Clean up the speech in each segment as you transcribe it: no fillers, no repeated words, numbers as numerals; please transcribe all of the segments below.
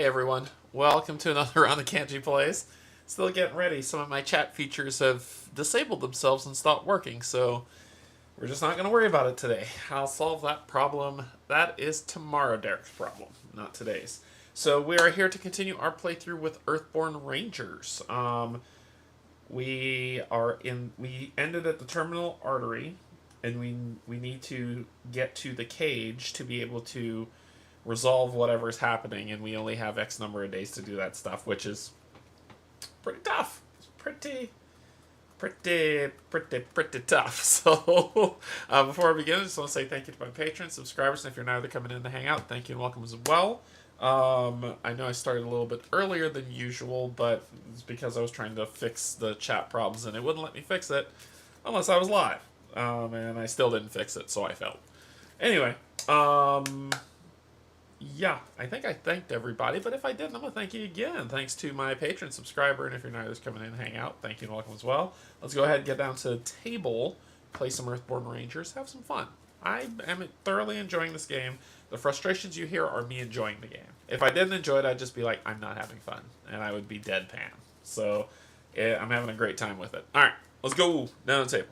Hey everyone, welcome to another round of Canje Plays. Still getting ready. Some of my chat features have disabled themselves and stopped working, so we're just not going to worry about it today. I'll solve that problem. That is tomorrow Derek's problem, not today's. So we are here to continue our playthrough with Earthborne Rangers. We ended at the terminal artery, and we need to get to the cage to be able to resolve whatever's happening, and we only have X number of days to do that stuff, which is pretty tough. It's pretty tough. So before I begin, I just want to say thank you to my patrons, subscribers, and if you're now coming in to hang out, thank you and welcome as well. I know I started a little bit earlier than usual, but it's because I was trying to fix the chat problems, and it wouldn't let me fix it unless I was live. And I still didn't fix it, so I failed. Anyway, yeah, I think I thanked everybody, but if I didn't, I'm going to thank you again. Thanks to my patron, subscriber, and if you're not just coming in and hang out, thank you and welcome as well. Let's go ahead and get down to the table, play some Earthborne Rangers, have some fun. I am thoroughly enjoying this game. The frustrations you hear are me enjoying the game. If I didn't enjoy it, I'd just be like, I'm not having fun, and I would be deadpan. So, I'm having a great time with it. Alright, let's go down the table.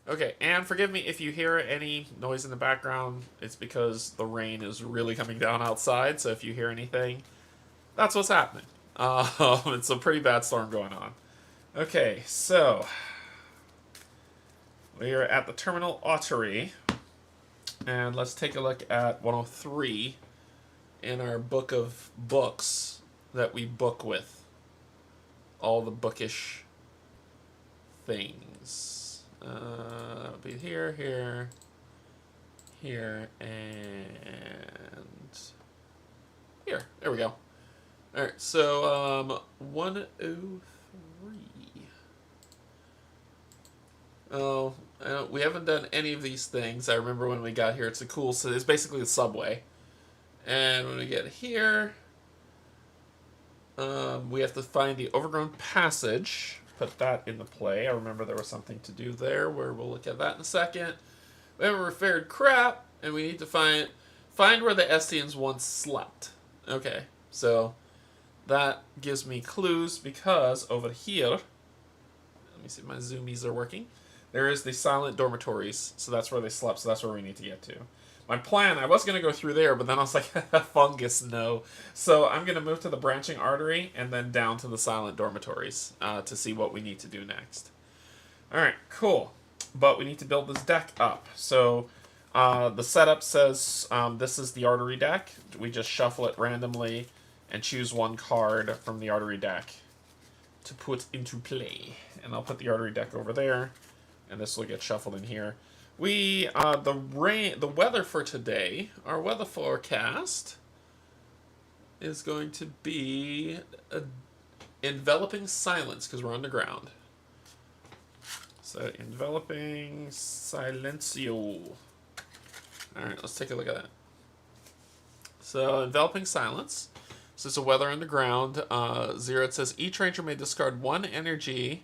Okay, and forgive me if you hear any noise in the background. It's because the rain is really coming down outside, so if you hear anything, that's what's happening. It's a pretty bad storm going on. Okay, so we are at the terminal artery, and let's take a look at 103 in our book of books that we book with. All the bookish things. That would be here, and here. There we go. Alright, so, 103. Oh, we haven't done any of these things. I remember when we got here, it's a cool, so it's basically the subway. And when we get here, we have to find the overgrown passage. Put that into play. I remember there was something to do there where we'll look at that in a second. We haven't repaired crap, and we need to find where the Estians once slept. Okay, so that gives me clues because over here, let me see if my zoomies are working. There is the silent dormitories, so that's where they slept, so that's where we need to get to. My plan, I was going to go through there, but then I was like, fungus, no. So I'm going to move to the branching artery and then down to the silent dormitories to see what we need to do next. Alright, cool. But we need to build this deck up. So the setup says this is the artery deck. We just shuffle it randomly and choose one card from the artery deck to put into play. And I'll put the artery deck over there, and this will get shuffled in here. The weather for today, our weather forecast is going to be enveloping silence because we're underground. So enveloping silencio. Alright, let's take a look at that. So enveloping silence. So it's a weather underground. 0, it says each ranger may discard 1 energy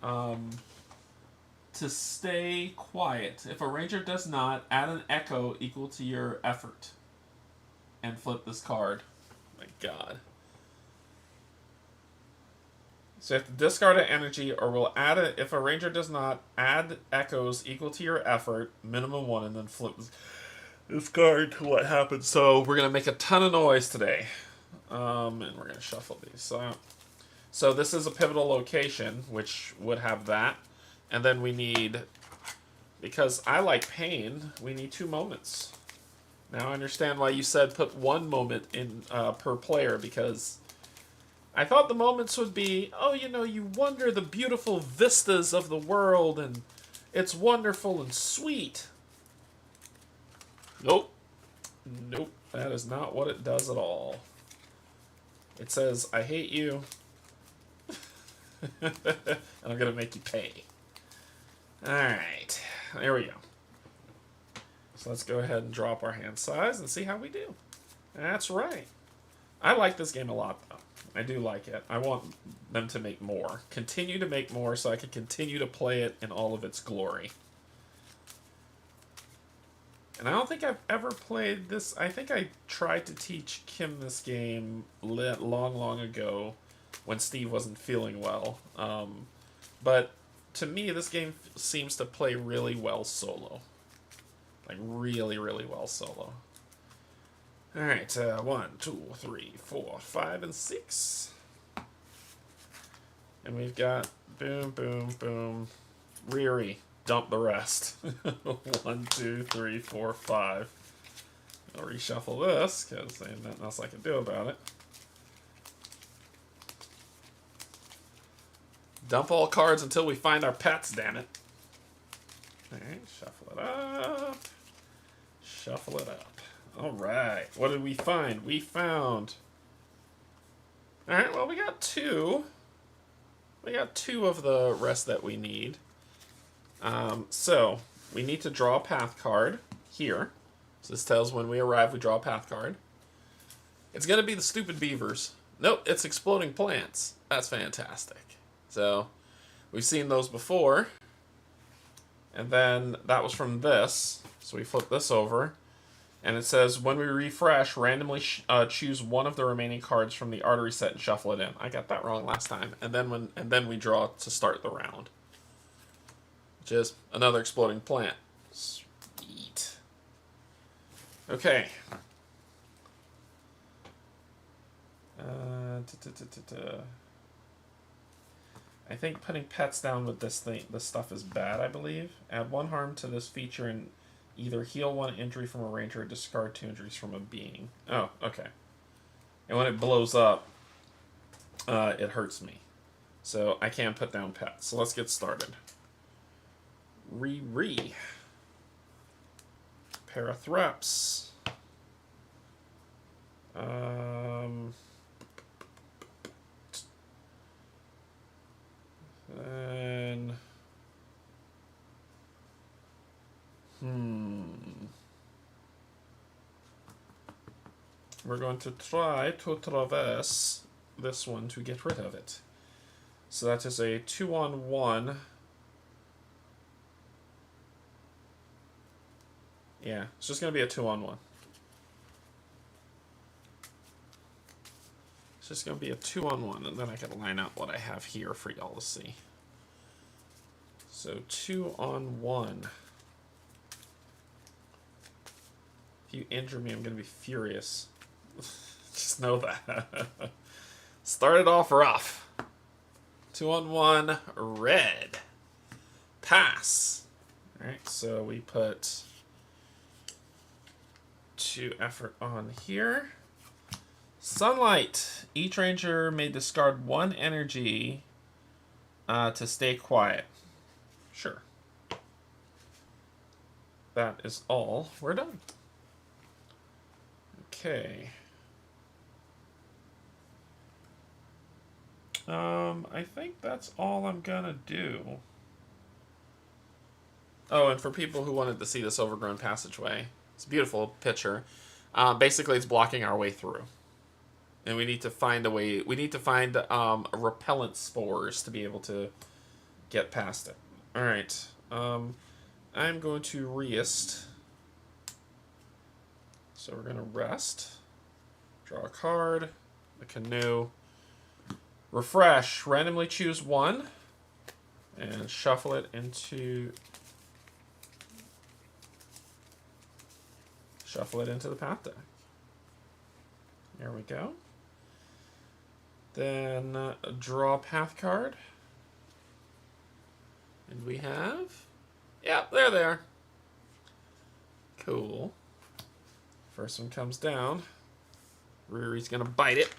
to stay quiet. If a ranger does not, add an echo equal to your effort. And flip this card. Oh my god. So you have to discard an energy, or we'll add it. If a ranger does not, add echoes equal to your effort, minimum 1, and then flip this card to what happens. So we're going to make a ton of noise today. And we're going to shuffle these. So this is a pivotal location, which would have that. And then we need, because I like pain, we need 2 moments. Now I understand why you said put 1 moment in per player, because I thought the moments would be, oh, you know, you wonder the beautiful vistas of the world, and it's wonderful and sweet. Nope. Nope. That is not what it does at all. It says, I hate you, and I'm going to make you pay. Alright, there we go. So let's go ahead and drop our hand size and see how we do. That's right. I like this game a lot, though. I do like it. I want them to make more. Continue to make more so I can continue to play it in all of its glory. And I don't think I've ever played this. I think I tried to teach Kim this game long ago when Steve wasn't feeling well. But to me, this game seems to play really well solo. Like, really, really well solo. Alright, 1, 2, 3, 4, 5, and 6. And we've got boom, boom, boom. Riri, dump the rest. 1, 2, 3, 4, 5. I'll reshuffle this, because there's nothing else I can do about it. Dump all cards until we find our pets, damn it. Alright, shuffle it up. Shuffle it up. Alright, what did we find? We found... Alright, well, we got 2. We got 2 of the rest that we need. So, we need to draw a path card here. So this tells when we arrive, we draw a path card. It's going to be the stupid beavers. Nope, it's exploding plants. That's fantastic. So, we've seen those before. And then that was from this. So we flip this over. And it says, when we refresh, randomly choose one of the remaining cards from the artery set and shuffle it in. I got that wrong last time. And then we draw to start the round. Which is another exploding plant. Sweet. Okay. I think putting pets down with this stuff is bad, I believe. Add 1 harm to this feature and either heal 1 injury from a ranger or discard 2 injuries from a being. Oh, okay. And when it blows up, it hurts me. So I can put down pets. So let's get started. Parathreps. And... We're going to try to traverse this one to get rid of it. So that is a 2-on-1. Yeah, it's just going to be a 2-on-1. It's just going to be a 2-on-1, and then I can line out what I have here for y'all to see. So 2-on-1. If you injure me, I'm going to be furious. Just know that. Started off rough. 2-on-1, red. Pass. Alright, so we put 2 effort on here. Sunlight. Each ranger may discard 1 energy to stay quiet. Sure. That is all. We're done. Okay. I think that's all I'm gonna do. Oh, and for people who wanted to see this overgrown passageway, it's a beautiful picture. Basically, it's blocking our way through. And we need to find a way, we need to find repellent spores to be able to get past it. Alright. I'm going to rest. So we're going to rest. Draw a card. The canoe. Refresh. Randomly choose 1. And shuffle it into... Shuffle it into the path deck. There we go. Then draw a path card. And we have... Yep, there they are. Cool. First one comes down. Riri's gonna bite it.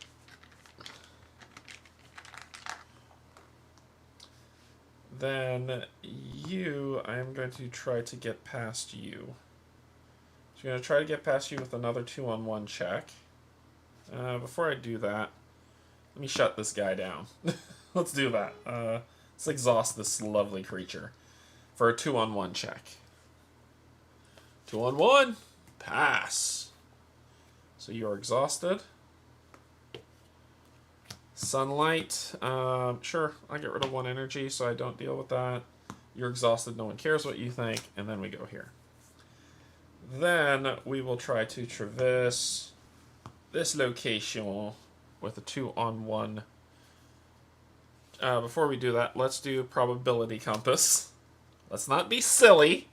Then you, I'm going to try to get past you. So I'm going to try to get past you with another 2-on-1 check. Before I do that, let me shut this guy down. Let's do that. Let's exhaust this lovely creature for a 2-on-1 check. 2-on-1, pass. So you are exhausted. Sunlight, sure, I get rid of 1 energy so I don't deal with that. You're exhausted, no one cares what you think, and then we go here. Then we will try to traverse this location with a 2-on-1. Before we do that, let's do probability compass. Let's not be silly.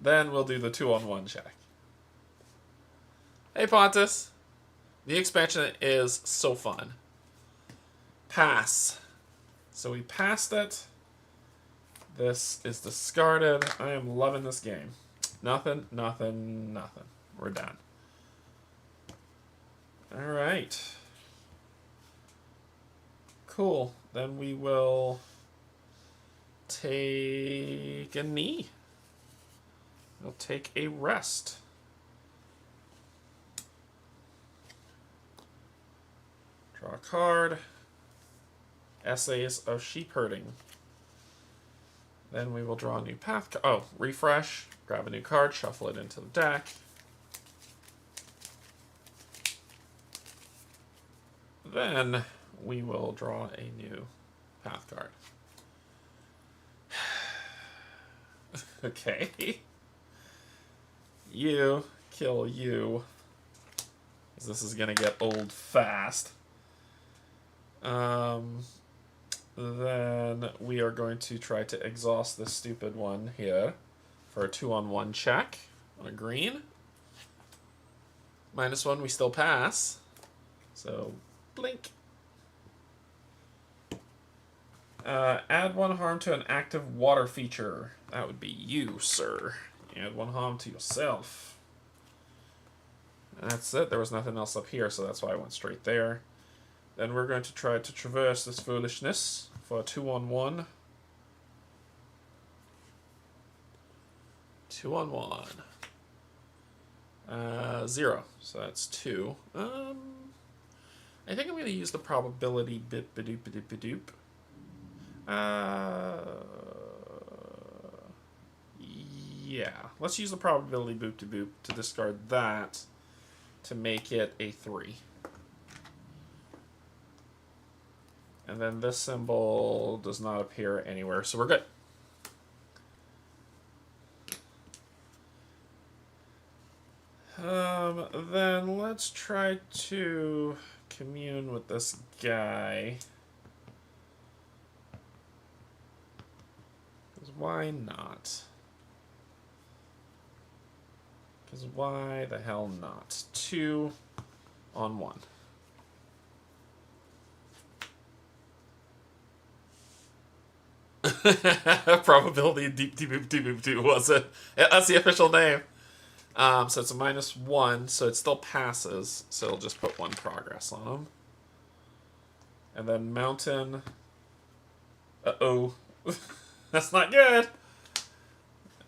Then we'll do the 2-on-1 check. Hey, Pontus. The expansion is so fun. Pass. So we passed it. This is discarded. I am loving this game. Nothing, nothing, nothing. We're done. Alright. Cool. Then we will take a knee. We'll take a rest. Draw a card. Essays of Sheep Herding. Then we will draw a new path. Oh, refresh. Grab a new card. Shuffle it into the deck. Then we will draw a new path card. Okay. You kill you. This is gonna get old fast. Then we are going to try to exhaust this stupid one here for a 2-on-1 check on a green. -1, we still pass. So, blink. Add 1 harm to an active water feature. That would be you, sir. Add 1 harm to yourself. And that's it. There was nothing else up here, so that's why I went straight there. Then we're going to try to traverse this foolishness for a 2-on-1. 2-on-1. 0. So that's 2. I think I'm going to use the probability bit-ba-doop-ba-doop-ba-doop. Yeah. Let's use the probability boop-to-boop to discard that to make it a 3. And then this symbol does not appear anywhere, so we're good. Then let's try to commune with this guy. Because why not? Because why the hell not? 2-on-1. Probability deep boop was it? Yeah, that's the official name. So it's a -1, so it still passes. So it'll just put 1 progress on them. And then mountain. Uh-oh. That's not good.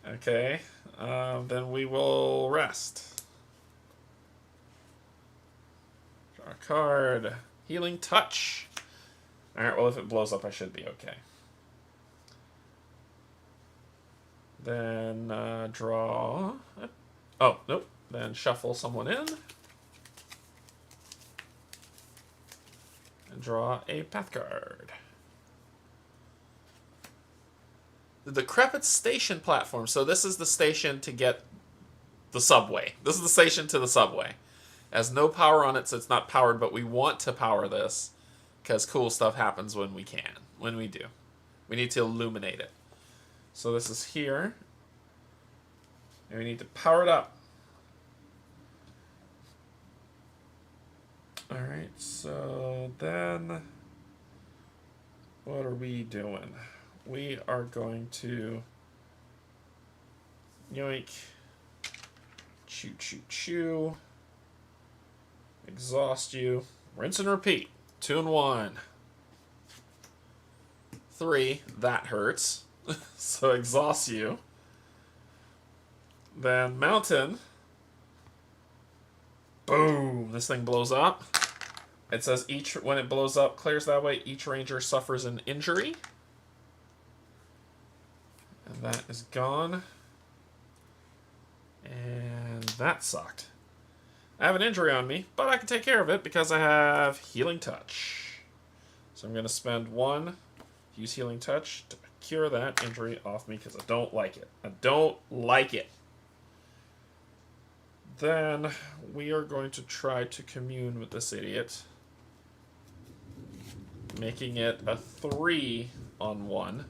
Okay. Then we will rest. Draw a card. Healing touch. Alright, well if it blows up I should be okay. Then draw... Oh, nope. Then shuffle someone in. And draw a path card. The decrepit station platform. So this is the station to get the subway. This is the station to the subway. It has no power on it, so it's not powered, but we want to power this because cool stuff happens when we can. When we do. We need to illuminate it. So this is here. And we need to power it up. Alright, so then what are we doing? We are going to yoink, chew, chew, chew, exhaust you, rinse and repeat. 2-on-1. 3, that hurts. So exhaust you. Then mountain. Boom! This thing blows up. It says when it blows up, clears that way, each ranger suffers an injury. And that is gone. And that sucked. I have an injury on me, but I can take care of it because I have Healing Touch. So I'm going to spend 1, use Healing Touch to cure that injury off me because I don't like it. I don't like it. Then we are going to try to commune with this idiot, making it a 3 on 1.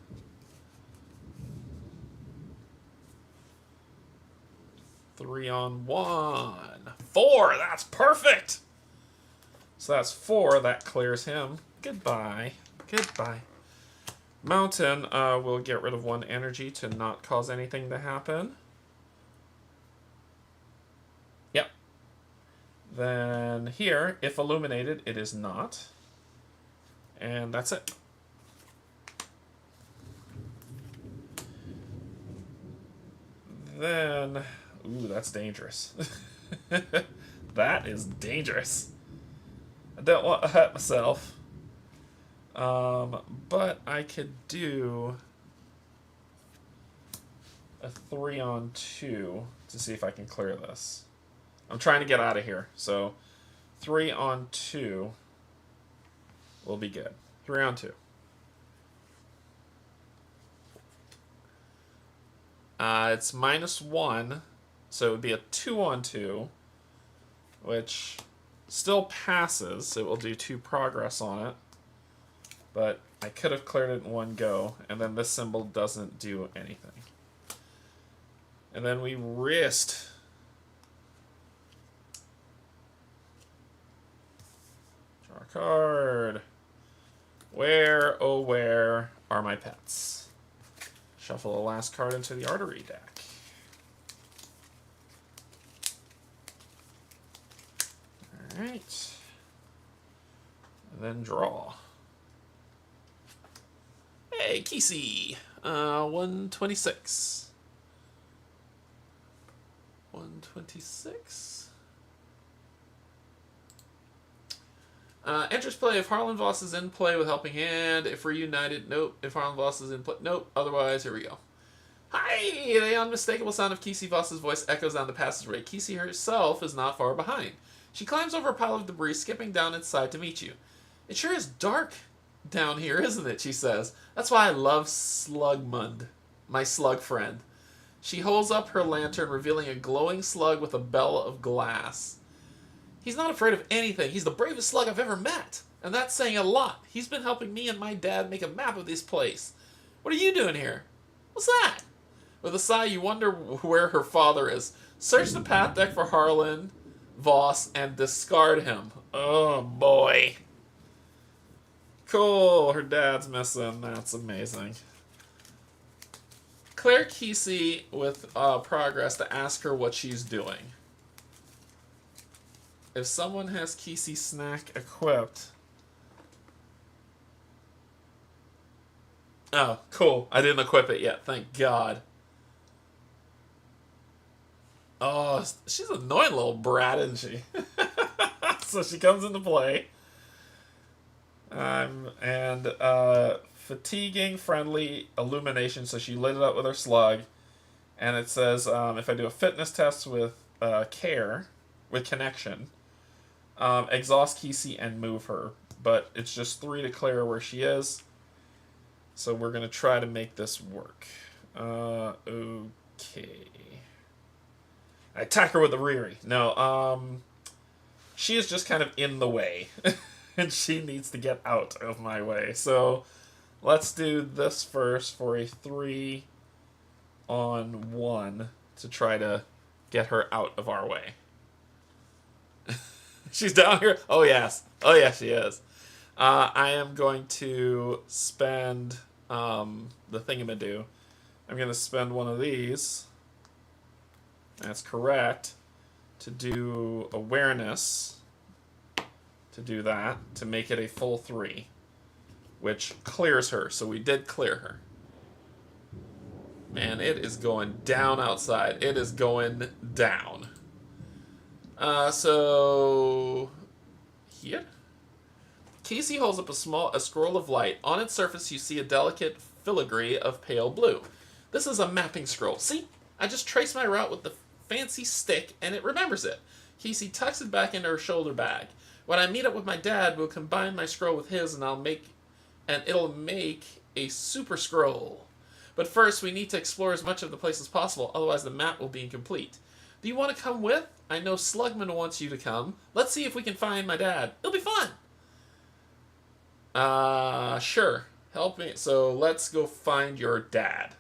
Three on 1. 4! That's perfect! So that's 4. That clears him. Goodbye. Goodbye. Mountain will get rid of 1 energy to not cause anything to happen. Yep. Then here, if illuminated, it is not. And that's it. Then... Ooh, that's dangerous. That is dangerous. I don't want to hurt myself. But I could do a 3 on 2 to see if I can clear this. I'm trying to get out of here, so 3 on 2 will be good. 3 on 2. It's -1, so it would be a 2 on 2, which still passes. It will do 2 progress on it. But I could have cleared it in one go, and then this symbol doesn't do anything. And then we wrist. Draw a card. Where, oh where are my pets? Shuffle the last card into the artery deck. Alright. And then draw. Hey, Kesey! 126. 126? Enters play if Harlan Voss is in play with helping hand. If reunited, nope. If Harlan Voss is in play, nope. Otherwise, here we go. Hi! The unmistakable sound of Kesey Voss's voice echoes down the passageway. Kesey herself is not far behind. She climbs over a pile of debris, skipping down its side to meet you. It sure is dark down here, isn't it? She says. That's why I love Slugmund, my slug friend. She holds up her lantern, revealing a glowing slug with a bell of glass. He's not afraid of anything. He's the bravest slug I've ever met. And that's saying a lot. He's been helping me and my dad make a map of this place. What are you doing here? What's that? With a sigh, you wonder where her father is. Search the path deck for Harlan Voss and discard him. Oh, boy. Cool. Her dad's missing. That's amazing. Clear Kesey with progress to ask her what she's doing. If someone has Kesey snack equipped... Oh, cool. I didn't equip it yet. Thank God. Oh, she's an annoying little brat, isn't she? So she comes into play. Fatiguing, friendly, illumination. So she lit it up with her slug. And it says, if I do a fitness test with care, with connection, exhaust Kesey and move her. But it's just 3 to clear where she is. So we're going to try to make this work. Okay. I attack her with a Riri. No, she is just kind of in the way. And she needs to get out of my way. So let's do this first for a 3 on 1 to try to get her out of our way. She's down here? Oh, yes. Oh, yes, she is. I am going to spend the thingamadoo. I'm going to spend one of these. That's correct. To do awareness. To do that. To make it a full 3. Which clears her. So we did clear her. Man, it is going down outside. It is going down. So... Here? Kesey holds up a scroll of light. On its surface, you see a delicate filigree of pale blue. This is a mapping scroll. See? I just traced my route with the fancy stick, and it remembers it. Kesey tucks it back into her shoulder bag. When I meet up with my dad, we'll combine my scroll with his, and it'll make a super scroll. But first, we need to explore as much of the place as possible, otherwise the map will be incomplete. Do you want to come with? I know Slugman wants you to come. Let's see if we can find my dad. It'll be fun! Sure. Help me. So let's go find your dad.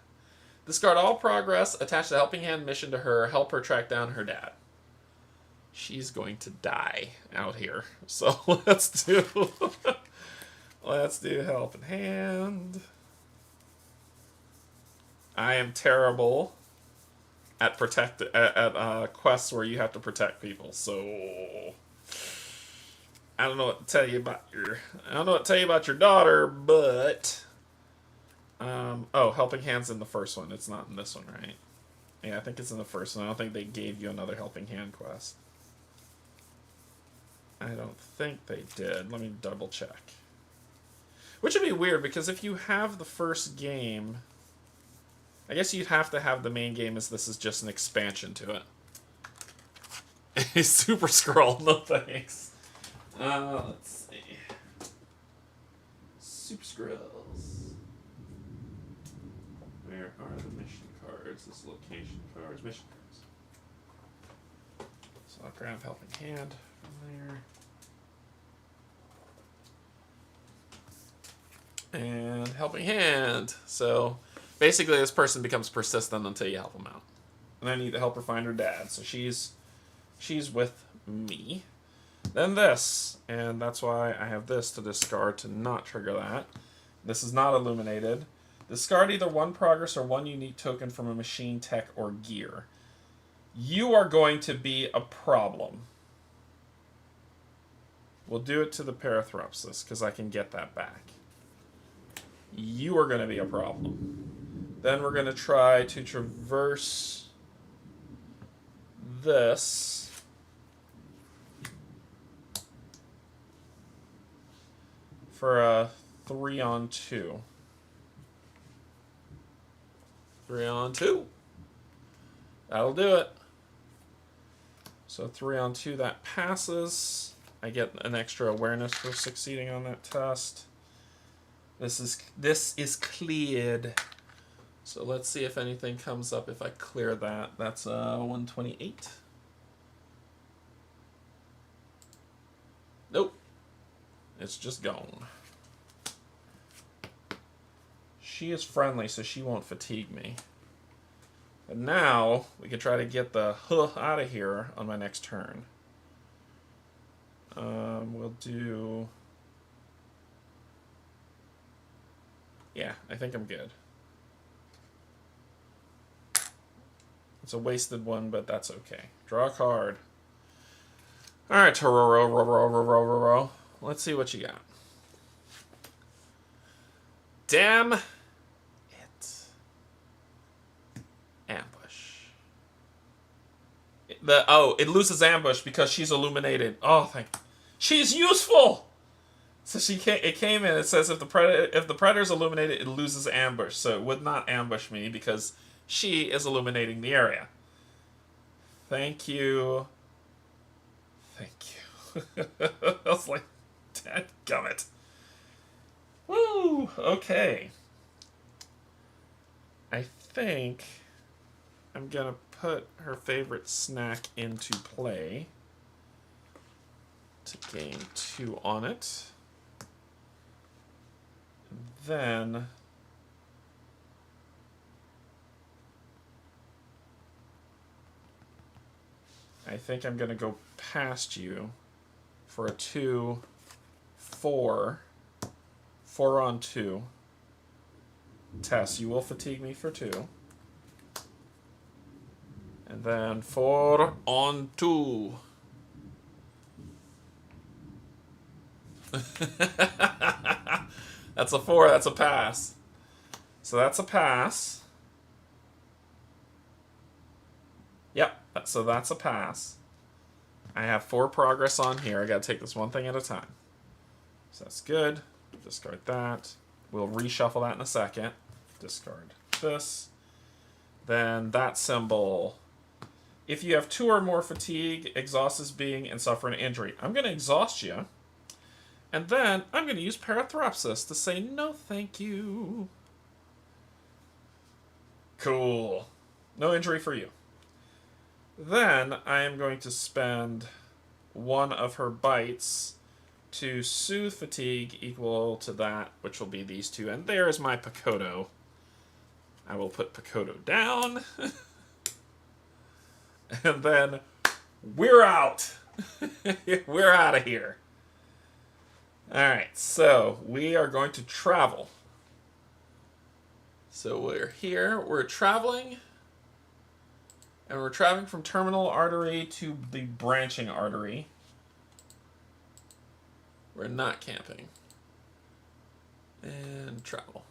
Discard all progress, attach the helping hand mission to her, help her track down her dad. She's going to die out here. So let's do helping hand. I am terrible at quests where you have to protect people, so I don't know what to tell you about your daughter, but helping hand's in the first one. It's not in this one, right? Yeah, I think it's in the first one. I don't think they gave you another helping hand quest. I don't think they did. Let me double check. Which would be weird, because if you have the first game, I guess you'd have to have the main game as this is just an expansion to it. A super scroll, no thanks. Let's see. Super scrolls. Where are the mission cards? This location cards, mission cards. So I'll grab helping hand from there. And helping hand. So basically this person becomes persistent until you help them out. And I need to help her find her dad. So she's with me. Then this, and that's why I have this to discard to not trigger that. This is not illuminated. Discard either one progress or one unique token from a machine, tech, or gear. You are going to be a problem. We'll do it to the Parathropsis, because I can get that back. You are going to be a problem. Then we're going to try to traverse this. For a 3-on-2. 3-on-2. That'll do it. So 3-on-2, that passes. I get an extra awareness for succeeding on that test. This is cleared. So let's see if anything comes up if I clear that. That's 128. Nope. It's just gone. She is friendly, so she won't fatigue me. But now, we can try to get the out of here on my next turn. We'll do... Yeah, I think I'm good. It's a wasted one, but that's okay. Draw a card. Alright, Tororo. Let's see what you got. Damn it. Ambush. It loses ambush because she's illuminated. Oh, thank you. She's useful! So it came in, it says if the predator's illuminated, it loses ambush. So it would not ambush me because she is illuminating the area. Thank you. Thank you. I was like, dadgummit. Woo! Okay. I think I'm gonna put her favorite snack into play to gain 2 on it. Then I think I'm gonna go past you for a 2, 4 on 2 test. You will fatigue me for 2. And then 4 on 2. That's a 4, that's a pass. So that's a pass. Yep, so that's a pass. I have 4 progress on here. I gotta take this one thing at a time. So that's good. Discard that. We'll reshuffle that in a second. Discard this. Then that symbol. If you have 2 or more fatigue, exhaust this being, and suffer an injury. I'm going to exhaust you. And then I'm going to use Parathropsis to say no thank you. Cool. No injury for you. Then I am going to spend one of her bites to soothe fatigue equal to that, which will be these two. And there is my Pakoto. I will put Pakoto down. And then we're out. We're out of here. Alright, so we are going to travel. So we're here, we're traveling, and we're traveling from terminal artery to the branching artery. We're not camping. And travel.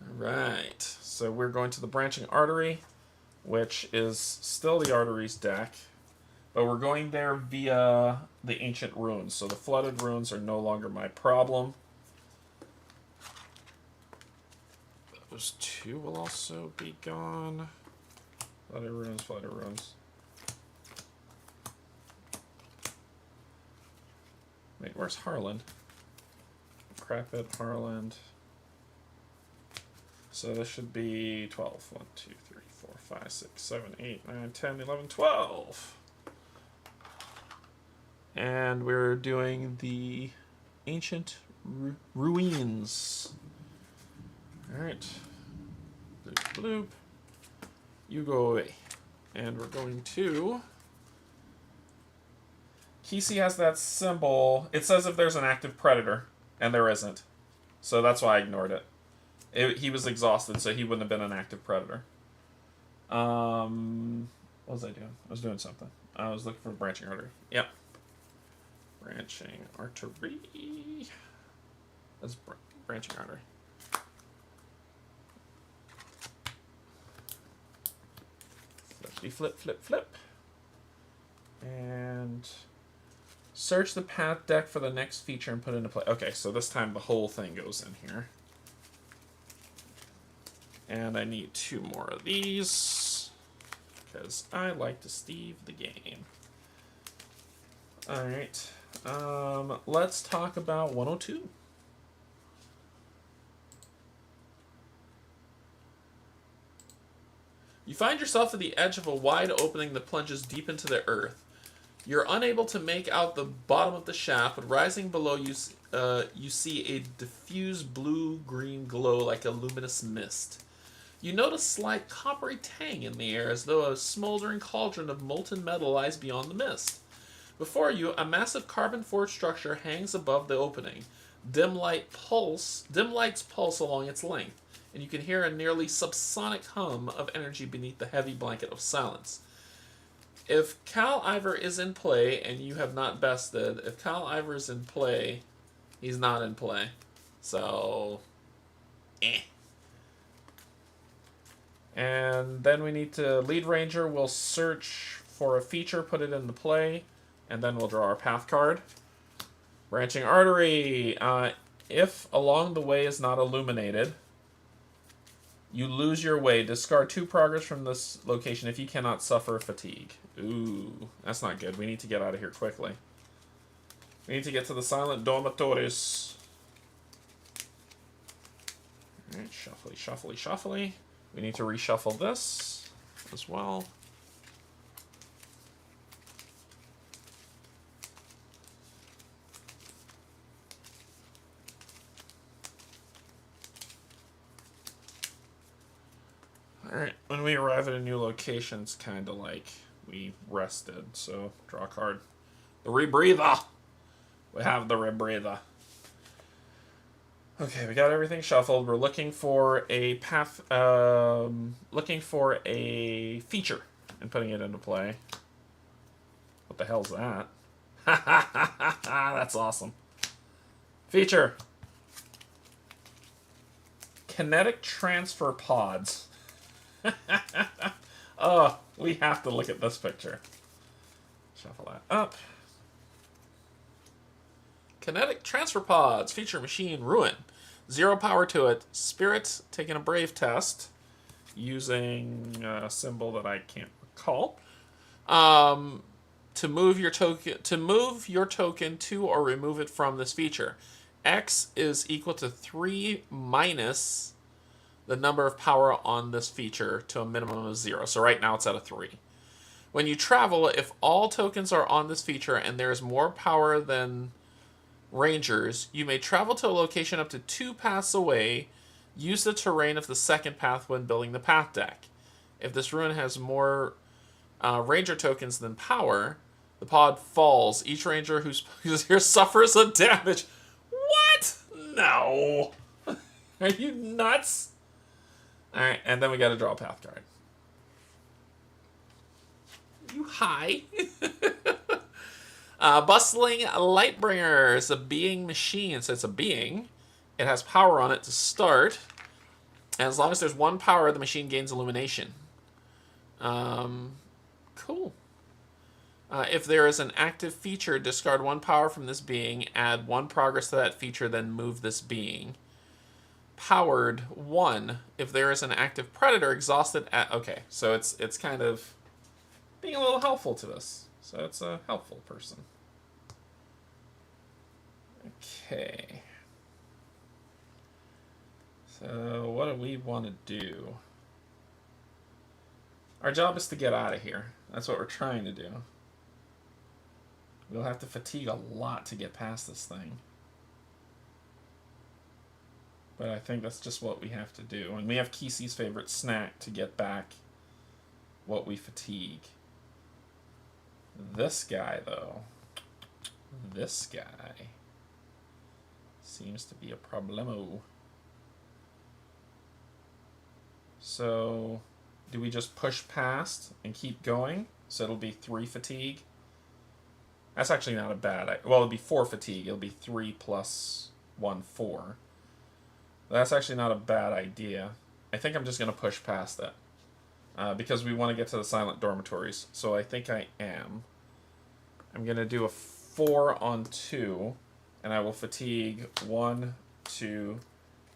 Alright, so we're going to the branching artery, which is still the arteries deck, but we're going there via the ancient ruins. So the flooded ruins are no longer my problem. Those two will also be gone. Flooded ruins, flooded ruins. Wait, where's Harland? Crapit, Harland. So this should be 12. 1, 2, 3, 4, 5, 6, 7, 8, 9, 10, 11, 12. And we're doing the ancient ruins. Alright. Bloop, bloop. You go away. And we're going to... Kisi has that symbol. It says if there's an active predator, and there isn't. So that's why I ignored it. He was exhausted, so he wouldn't have been an active predator. What was I doing? I was doing something. I was looking for branching artery. Yep. Branching artery. That's branching artery. Flippity flip, flip, flip. And search the path deck for the next feature and put it into play. Okay, so this time the whole thing goes in here. And I need 2 more of these, because I like to Steve the game. Alright, let's talk about 102. You find yourself at the edge of a wide opening that plunges deep into the earth. You're unable to make out the bottom of the shaft, but rising below you, you see a diffuse blue-green glow like a luminous mist. You notice a slight coppery tang in the air, as though a smoldering cauldron of molten metal lies beyond the mist. Before you, a massive carbon-forged structure hangs above the opening. Dim lights pulse along its length, and you can hear a nearly subsonic hum of energy beneath the heavy blanket of silence. If Cal Ivor is in play, and you have not bested, if Cal Ivor is in play, he's not in play. So, And then we need to, lead ranger will search for a feature, put it into play, and then we'll draw our path card. Branching artery. If along the way is not illuminated, you lose your way. Discard 2 progress from this location if you cannot suffer fatigue. Ooh, that's not good. We need to get out of here quickly. We need to get to the silent dormitories. Alright, shuffly, shuffly, shuffly. We need to reshuffle this as well. Alright, when we arrive at a new location, it's kind of like we rested. So, draw a card. The Rebreather! We have the Rebreather. Okay, we got everything shuffled. We're looking for a path, looking for a feature and putting it into play. What the hell's that? Ha ha ha ha ha! That's awesome. Feature. Kinetic transfer pods. Oh, we have to look at this picture. Shuffle that up. Kinetic transfer pods. Feature machine ruin. 0 power to it. Spirit taking a brave test using a symbol that I can't recall. to move your token to or remove it from this feature. X is equal to 3 minus the number of power on this feature to a minimum of 0. So right now it's at a 3. When you travel, if all tokens are on this feature and there is more power than Rangers, you may travel to a location up to 2 paths away. Use the terrain of the second path when building the path deck. If this ruin has more Ranger tokens than power, the pod falls. Each Ranger who's here suffers a damage. What? No. Are you nuts? Alright, and then we gotta draw a path card. You high? Bustling Lightbringer is a being machine. So it's a being. It has power on it to start. And as long as there's 1 power, the machine gains illumination. Cool. If there is an active feature, discard 1 power from this being, add 1 progress to that feature, then move this being. Powered 1. If there is an active predator, exhausted at... Okay, so it's kind of being a little helpful to us. So it's a helpful person. Okay. So what do we want to do? Our job is to get out of here. That's what we're trying to do. We'll have to fatigue a lot to get past this thing. But I think that's just what we have to do. And we have Kesey's favorite snack to get back what we fatigue. This guy, though. This guy seems to be a problemo. So, do we just push past and keep going? So it'll be 3 fatigue. That's actually not a bad... Well, it'll be 4 fatigue. It'll be 3 plus 1, 4. That's actually not a bad idea. I think I'm just going to push past that. Because we want to get to the silent dormitories. So I think I am. I'm going to do a 4 on 2. And I will fatigue 1, 2,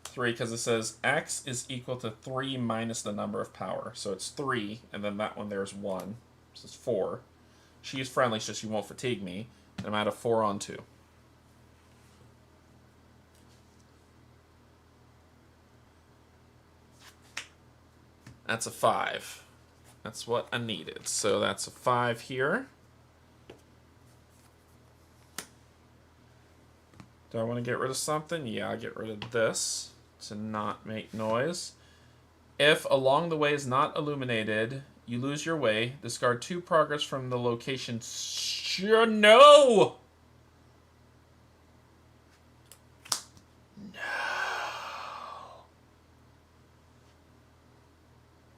3. Because it says X is equal to 3 minus the number of power. So it's 3. And then that one there's 1. So it's 4. She's friendly, so she won't fatigue me. And I'm at a 4 on 2. That's a 5. That's what I needed. So that's a 5 here. Do I want to get rid of something? Yeah, I'll get rid of this to not make noise. If along the way is not illuminated, you lose your way. Discard 2 progress from the location. Sure, no!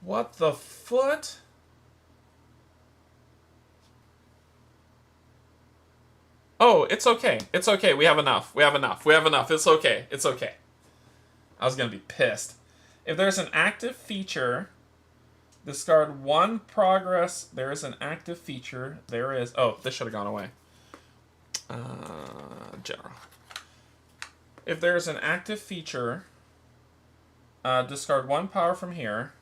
What the foot? Oh, it's okay. It's okay. We have enough. We have enough. We have enough. It's okay. It's okay. I was going to be pissed. If there's an active feature, discard 1 progress. There is an active feature. There is... Oh, this should have gone away. General. If there's an active feature, discard 1 power from here.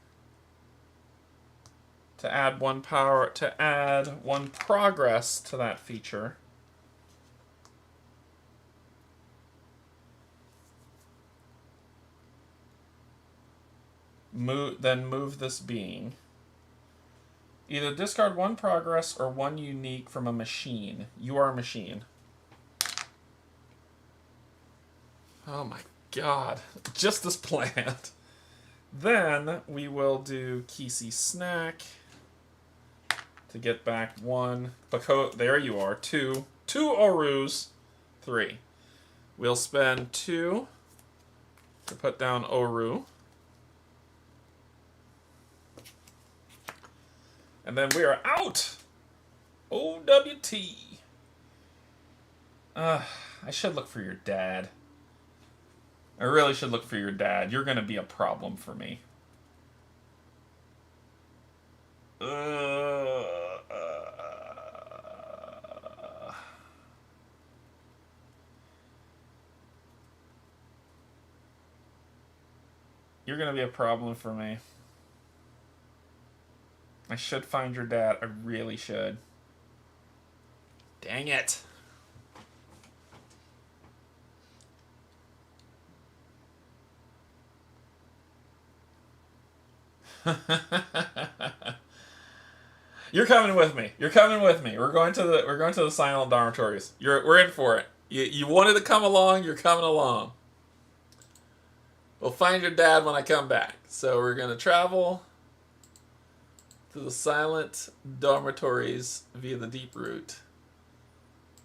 To add 1 power, to add 1 progress to that feature. Then move this being. Either discard 1 progress or 1 unique from a machine. You are a machine. Oh my god. Just as planned. Then we will do Kesey Snack. To get back 1. There you are. 2. 2 Orus. 3. We'll spend 2 to put down Oru. And then we are out! OWT. I should look for your dad. I really should look for your dad. You're going to be a problem for me. You're going to be a problem for me. I should find your dad. I really should. Dang it. You're coming with me. You're coming with me. We're going to the silent dormitories. We're in for it. You wanted to come along. You're coming along. We'll find your dad when I come back. So we're gonna travel to the silent dormitories via the deep route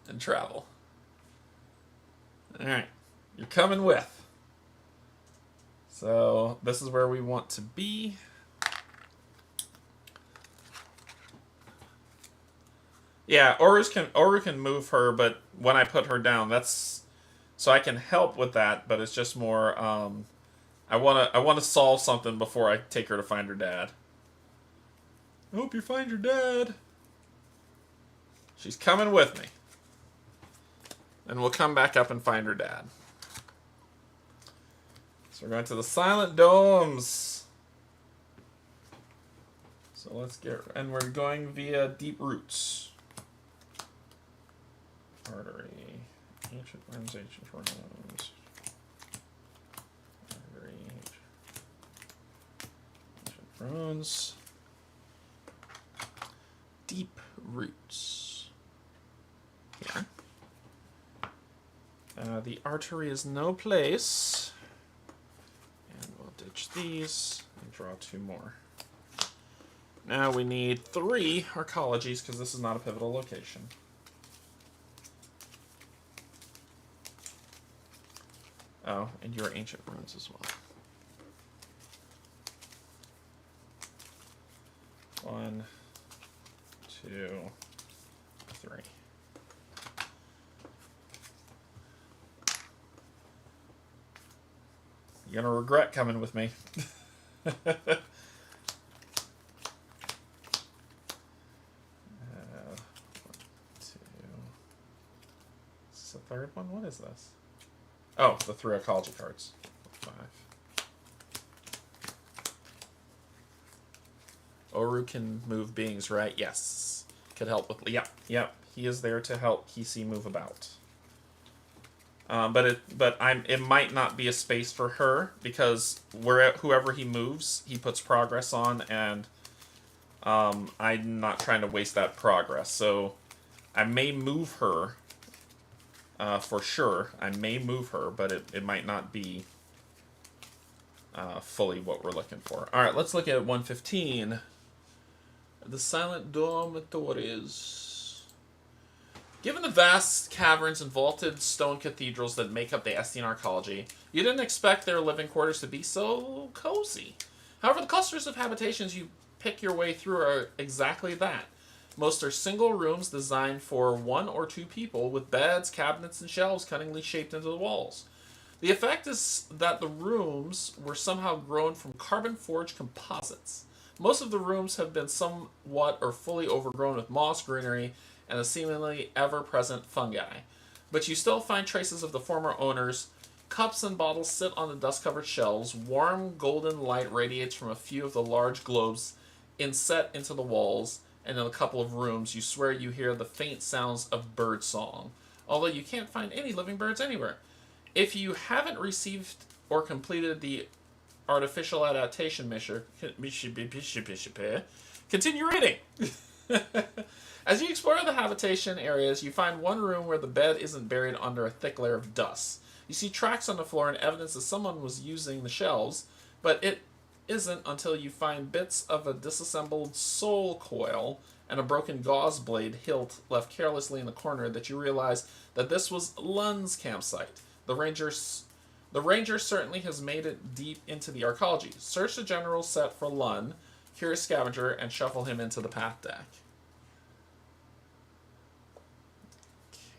and travel. All right, you're coming with. So this is where we want to be. Yeah, Oru can move her, but when I put her down, that's so I can help with that. But it's just more. I wanna solve something before I take her to find her dad. I hope you find your dad. She's coming with me, and we'll come back up and find her dad. So we're going to the silent domes. So let's and we're going via deep roots. Artery. Ancient runes, Artery. Ancient runes. Deep roots. Here. The artery is no place. And we'll ditch these and draw 2 more. Now we need 3 arcologies because this is not a pivotal location. Oh, and your ancient runes as well. 1, 2, 3. You're gonna regret coming with me. 1, 2. Is this the third one? What is this? Oh, the 3 ecology cards. 5. Oru can move beings, right? Yes. Could help with... Yep. He is there to help Kisi move about. It might not be a space for her, because whoever he moves, he puts progress on, and I'm not trying to waste that progress. So I may move her... for sure, I may move her, but it might not be fully what we're looking for. All right, let's look at 115. The silent dormitories. Given the vast caverns and vaulted stone cathedrals that make up the Estian arcology, you didn't expect their living quarters to be so cozy. However, the clusters of habitations you pick your way through are exactly that. Most are single rooms designed for 1 or 2 people, with beds, cabinets, and shelves cunningly shaped into the walls. The effect is that the rooms were somehow grown from carbon-forged composites. Most of the rooms have been somewhat or fully overgrown with moss, greenery, and the seemingly ever-present fungi. But you still find traces of the former owners. Cups and bottles sit on the dust-covered shelves. Warm golden light radiates from a few of the large globes inset into the walls. And in a couple of rooms, you swear you hear the faint sounds of bird song, although you can't find any living birds anywhere. If you haven't received or completed the artificial adaptation mission, continue reading. As you explore the habitation areas, you find one room where the bed isn't buried under a thick layer of dust. You see tracks on the floor and evidence that someone was using the shelves, but it isn't until you find bits of a disassembled soul coil and a broken gauze blade hilt left carelessly in the corner that you realize that this was Lun's campsite. The ranger certainly has made it deep into the arcology. Search the general set for Lun, Curious Scavenger, and shuffle him into the path deck.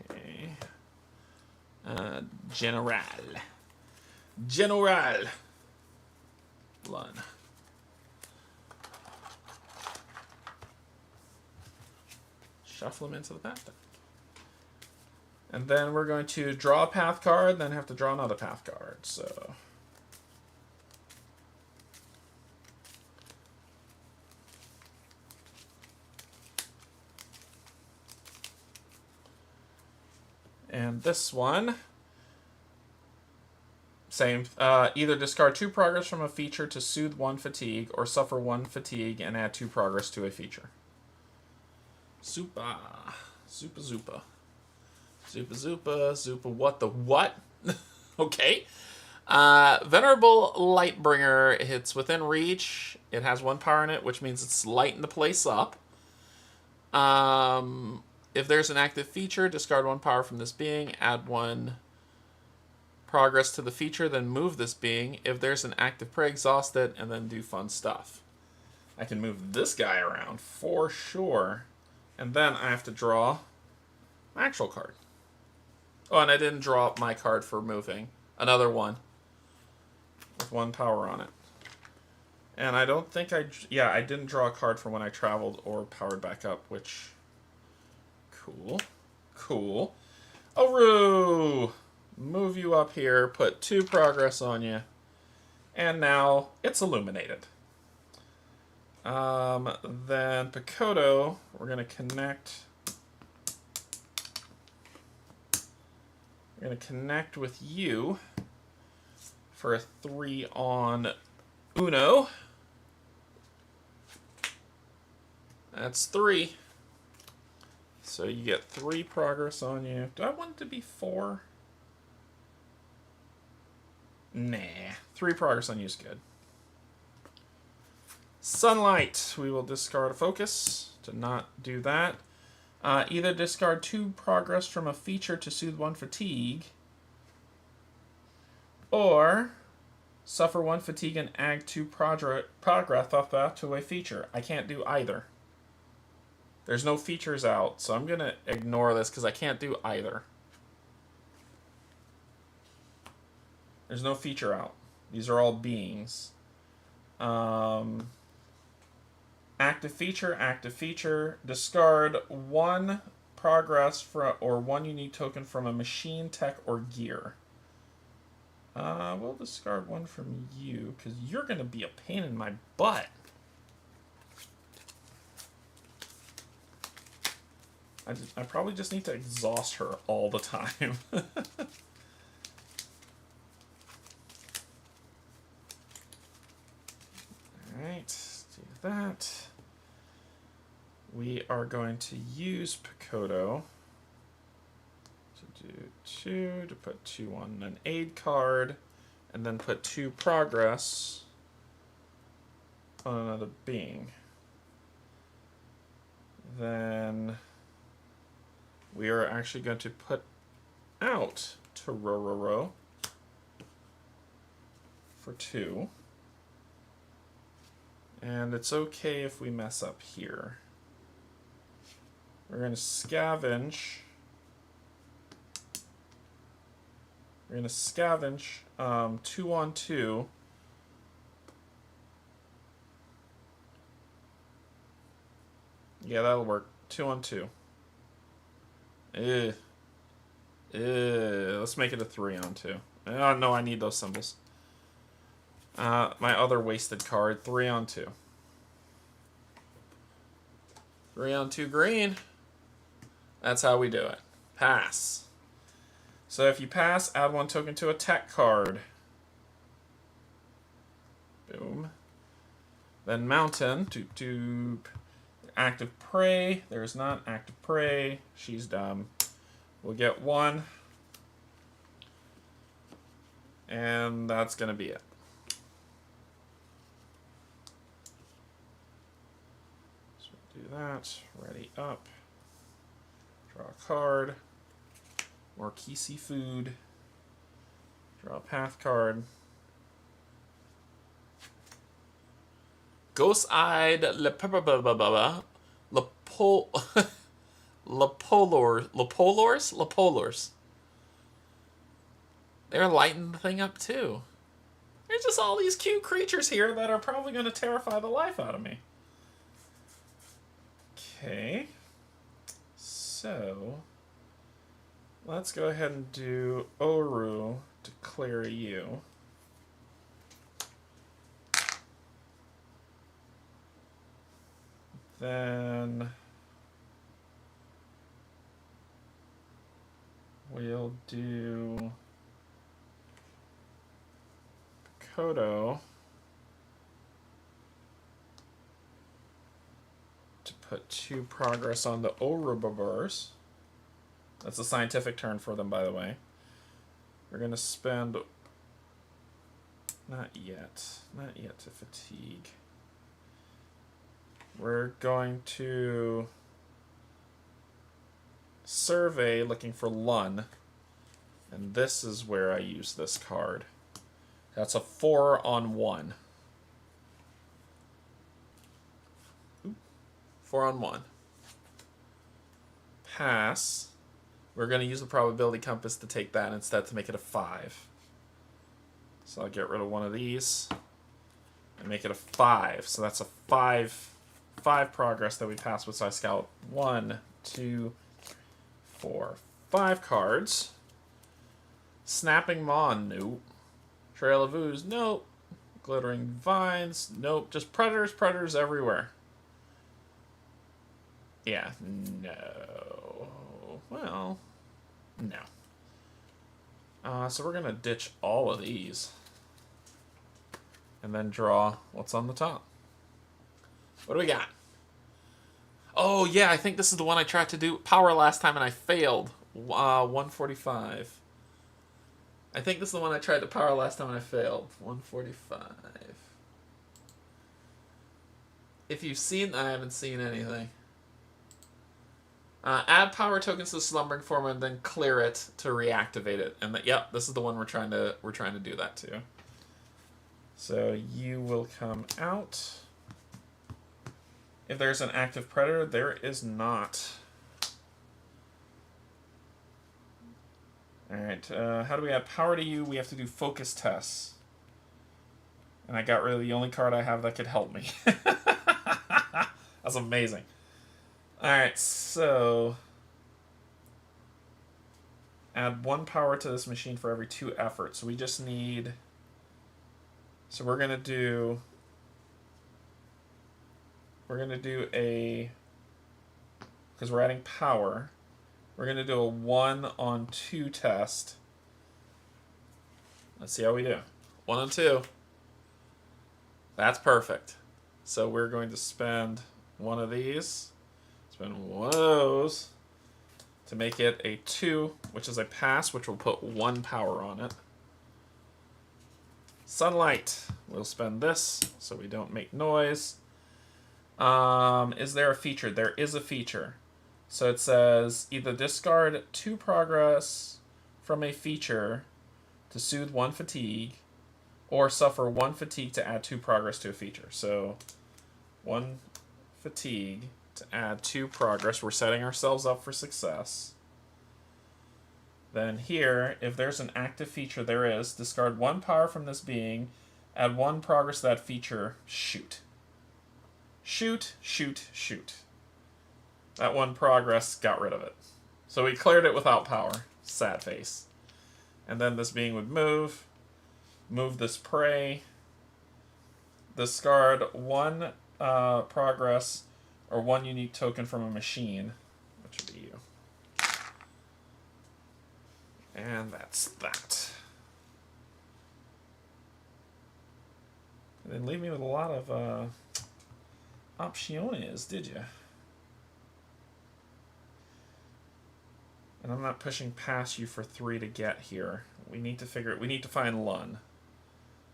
Okay. General. Lun. Shuffle him into the path deck. And then we're going to draw a path card, then have to draw another path card. So then this one, same. Either discard 2 progress from a feature to soothe 1 fatigue, or suffer 1 fatigue and add 2 progress to a feature. Super. Super Zupa. Zupa Zupa. Zupa what the what? Okay. Venerable Lightbringer hits within reach. It has 1 power in it, which means it's lighting the place up. If there's an active feature, discard 1 power from this being, add 1 progress to the feature, then move this being. If there's an active prey, exhaust it, and then do fun stuff. I can move this guy around for sure. And then I have to draw my actual card. Oh, and I didn't draw my card for moving. Another one. With 1 power on it. And I don't think I didn't draw a card for when I traveled or powered back up, which... Cool. Cool. Oru! Move you up here, put 2 progress on you, and now it's illuminated. Then Picotto, we're going to connect. We're going to connect with you for a 3 on Uno. That's 3. So you get 3 progress on you. Do I want it to be 4? Nah. 3 progress on you is good. Sunlight. We will discard a focus to not do that. Either discard 2 progress from a feature to soothe 1 fatigue, or suffer 1 fatigue and add 2 progress to a feature. I can't do either. There's no features out, so I'm going to ignore this because I can't do either. There's no feature out. These are all beings. Active feature. Discard 1 progress or 1 unique token from a machine, tech, or gear. We'll discard 1 from you because you're going to be a pain in my butt. I probably just need to exhaust her all the time. Alright, do that. We are going to use Picotto to do 2, to put 2 on an aid card, and then put 2 progress on another being. Then we are actually going to put out Tororo for 2. And it's okay if we mess up here. We're going to scavenge. We're going to scavenge 2 on 2. Yeah, that'll work. 2 on 2. Let's make it a 3 on 2. Oh, no, I need those symbols. My other wasted card, 3 on 2. 3 on 2 green. That's how we do it. Pass. So if you pass, add 1 token to a tech card. Boom. Then mountain. Doop doop. Active prey. There's not active prey. She's dumb. We'll get 1. And that's going to be it. So we'll do that. Ready up. Draw a card. More Kisi food. Draw a path card. Ghost-eyed Lepolors. They're lighting the thing up too. There's just all these cute creatures here that are probably going to terrify the life out of me. Okay. So let's go ahead and do Oru to clear you. Then we'll do Kodo to put 2 progress on the Ouroboros. That's a scientific term for them, by the way. We're going to spend... Not yet to fatigue. We're going to survey looking for Lun. And this is where I use this card. That's a 4 on 1. 4 on 1. Pass. We're going to use the probability compass to take that instead to make it a 5. So I'll get rid of one of these and make it a 5. So that's a 5 progress that we pass with Sci Scout. 1, 2, 4, 5 cards. Snapping Maw, nope. Trail of Ooze, nope. Glittering Vines, nope. Just predators everywhere. Yeah, no. Well, no. So we're going to ditch all of these. And then draw what's on the top. What do we got? Oh, yeah, I think this is the one I tried to do power last time and I failed. 145. I think this is the one I tried to power last time and I failed. 145. If you've seen... I haven't seen anything. Add power tokens to the slumbering form and then clear it to reactivate it. And yep, this is the one we're trying to do that to. So you will come out. If there's an active predator, there is not. Alright, how do we add power to you? We have to do focus tests. And I got rid of the only card I have that could help me. That's amazing. Alright, so add 1 power to this machine for every 2 efforts. So we just need... So we're going to do... a... Because we're adding power. We're going to do a 1 on 2 test. Let's see how we do. 1 on 2. That's perfect. So we're going to spend one of these. Spend one of those to make it a 2, which is a pass, which will put 1 power on it. Sunlight. We'll spend this so we don't make noise. Is there a feature? There is a feature. So it says either discard 2 progress from a feature to soothe 1 fatigue, or suffer 1 fatigue to add 2 progress to a feature. So 1 fatigue to add 2 progress. We're setting ourselves up for success. Then here, if there's an active feature, there is. Discard 1 power from this being. Add 1 progress to that feature. Shoot. Shoot, shoot, shoot. That 1 progress got rid of it. So we cleared it without power. Sad face. And then this being would move. Move this prey. Discard 1 progress or 1 unique token from a machine, which would be you. And that's that. You didn't leave me with a lot of opciones, did you? And I'm not pushing past you for 3 to get here. We need to figure it. We need to find Lun.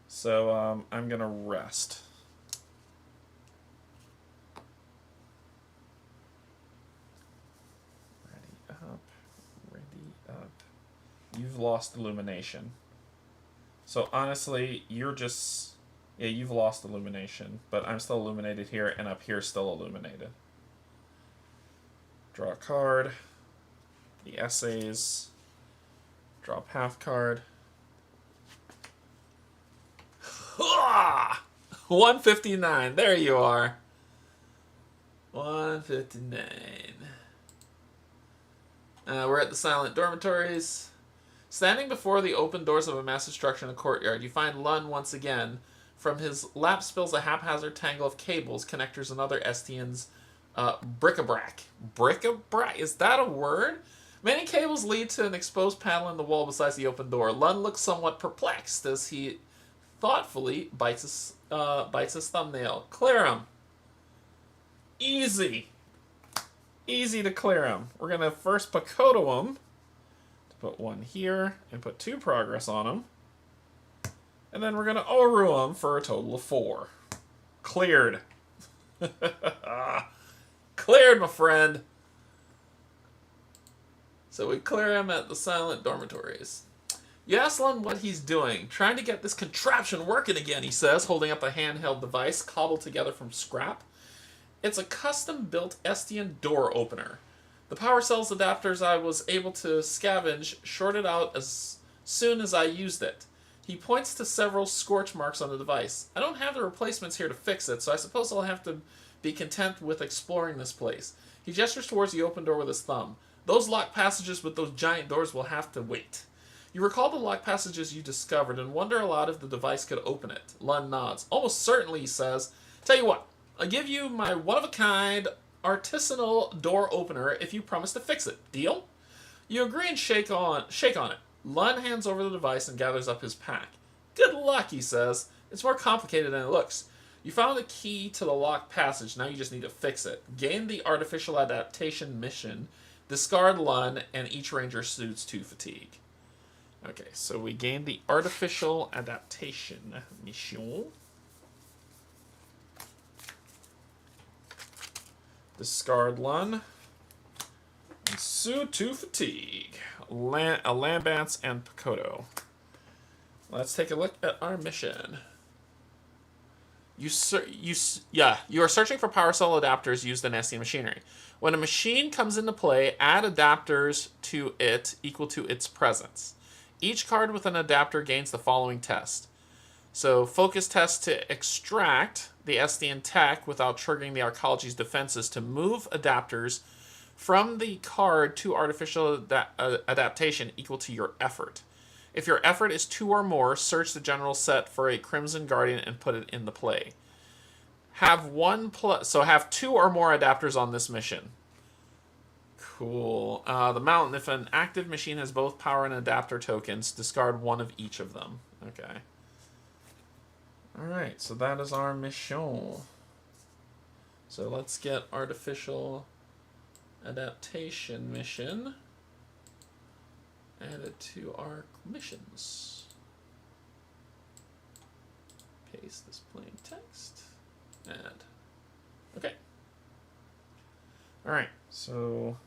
So I'm gonna rest. You've lost illumination. So honestly, you're just... Yeah, you've lost illumination, but I'm still illuminated here, and up here still illuminated. Draw a card. The essays. Draw a path card. 159. There you are. 159. We're at the silent dormitories. Standing before the open doors of a massive structure in the courtyard, you find Lun once again. From his lap spills a haphazard tangle of cables, connectors, and other Estian's bric-a-brac. Bric-a-brac? Is that a word? Many cables lead to an exposed panel in the wall besides the open door. Lund looks somewhat perplexed as he thoughtfully bites his thumbnail. Clear him. Easy. Easy to clear him. We're going to first Pakoto him. Put one here and put 2 progress on him. And then we're going to Oru him for a total of 4. Cleared. Cleared, my friend. So we clear him at the silent dormitories. You ask Lund what he's doing. Trying to get this contraption working again, he says, holding up a handheld device cobbled together from scrap. It's a custom-built Estian door opener. The power cells adapters I was able to scavenge shorted out as soon as I used it. He points to several scorch marks on the device. I don't have the replacements here to fix it, so I suppose I'll have to be content with exploring this place. He gestures towards the open door with his thumb. Those locked passages with those giant doors will have to wait. You recall the locked passages you discovered and wonder aloud if the device could open it. Lund nods. Almost certainly, he says. Tell you what, I'll give you my one-of-a-kind artisanal door opener if you promise to fix it. Deal? You agree and shake on it. Lund hands over the device and gathers up his pack. Good luck, he says. It's more complicated than it looks. You found the key to the locked passage. Now you just need to fix it. Gain the artificial adaptation mission. Discard Lund, and each ranger suits 2 fatigue. Okay, so we gained the artificial adaptation mission. Discard Lund. And Sue 2 fatigue. A Lambance and Pakoto. Let's take a look at our mission. You are searching for power cell adapters used in Estian machinery. When a machine comes into play, add adapters to it equal to its presence. Each card with an adapter gains the following test. So, focus test to extract the Estian tech without triggering the arcology's defenses to move adapters from the card to artificial adaptation equal to your effort. If your effort is 2 or more, search the general set for a Crimson Guardian and put it in the play. Have 2 or more adapters on this mission. Cool. The mountain. If an active machine has both power and adapter tokens, discard 1 of each of them. Okay. Alright, so that is our mission. So let's get artificial adaptation mission added to our missions. Paste this plain text. Add. Okay. Alright, so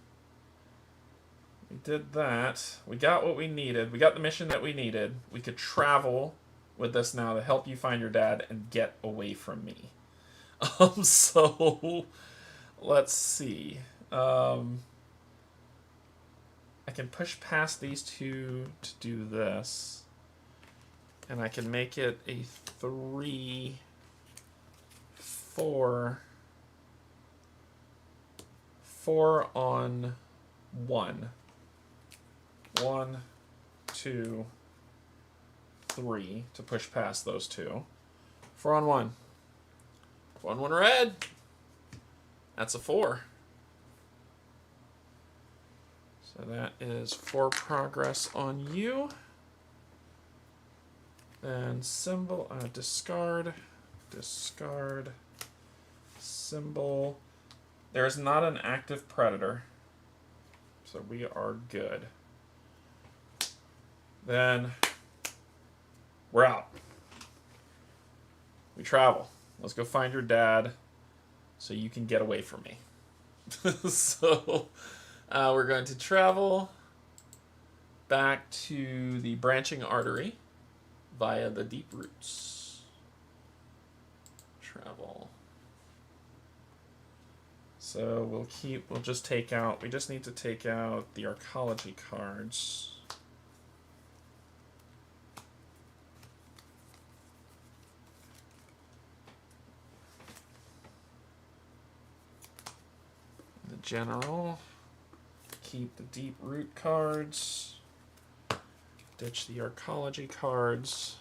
we did that. We got what we needed. We got the mission that we needed. We could travel with this now to help you find your dad and get away from me. So let's see. I can push past these 2 to do this. And I can make it a 3, 4 on 1. 1, 2, 3 to push past those 2. 4 on 1. 1 red. That's a 4. So that is 4 progress on you. Then symbol, discard, symbol. There is not an active predator, so we are good. Then we're out. We travel. Let's go find your dad so you can get away from me. So we're going to travel back to the branching artery via the deep roots. Travel. So we'll just take out, we just need to take out the arcology cards. The general. Keep the deep root cards. Ditch the arcology cards.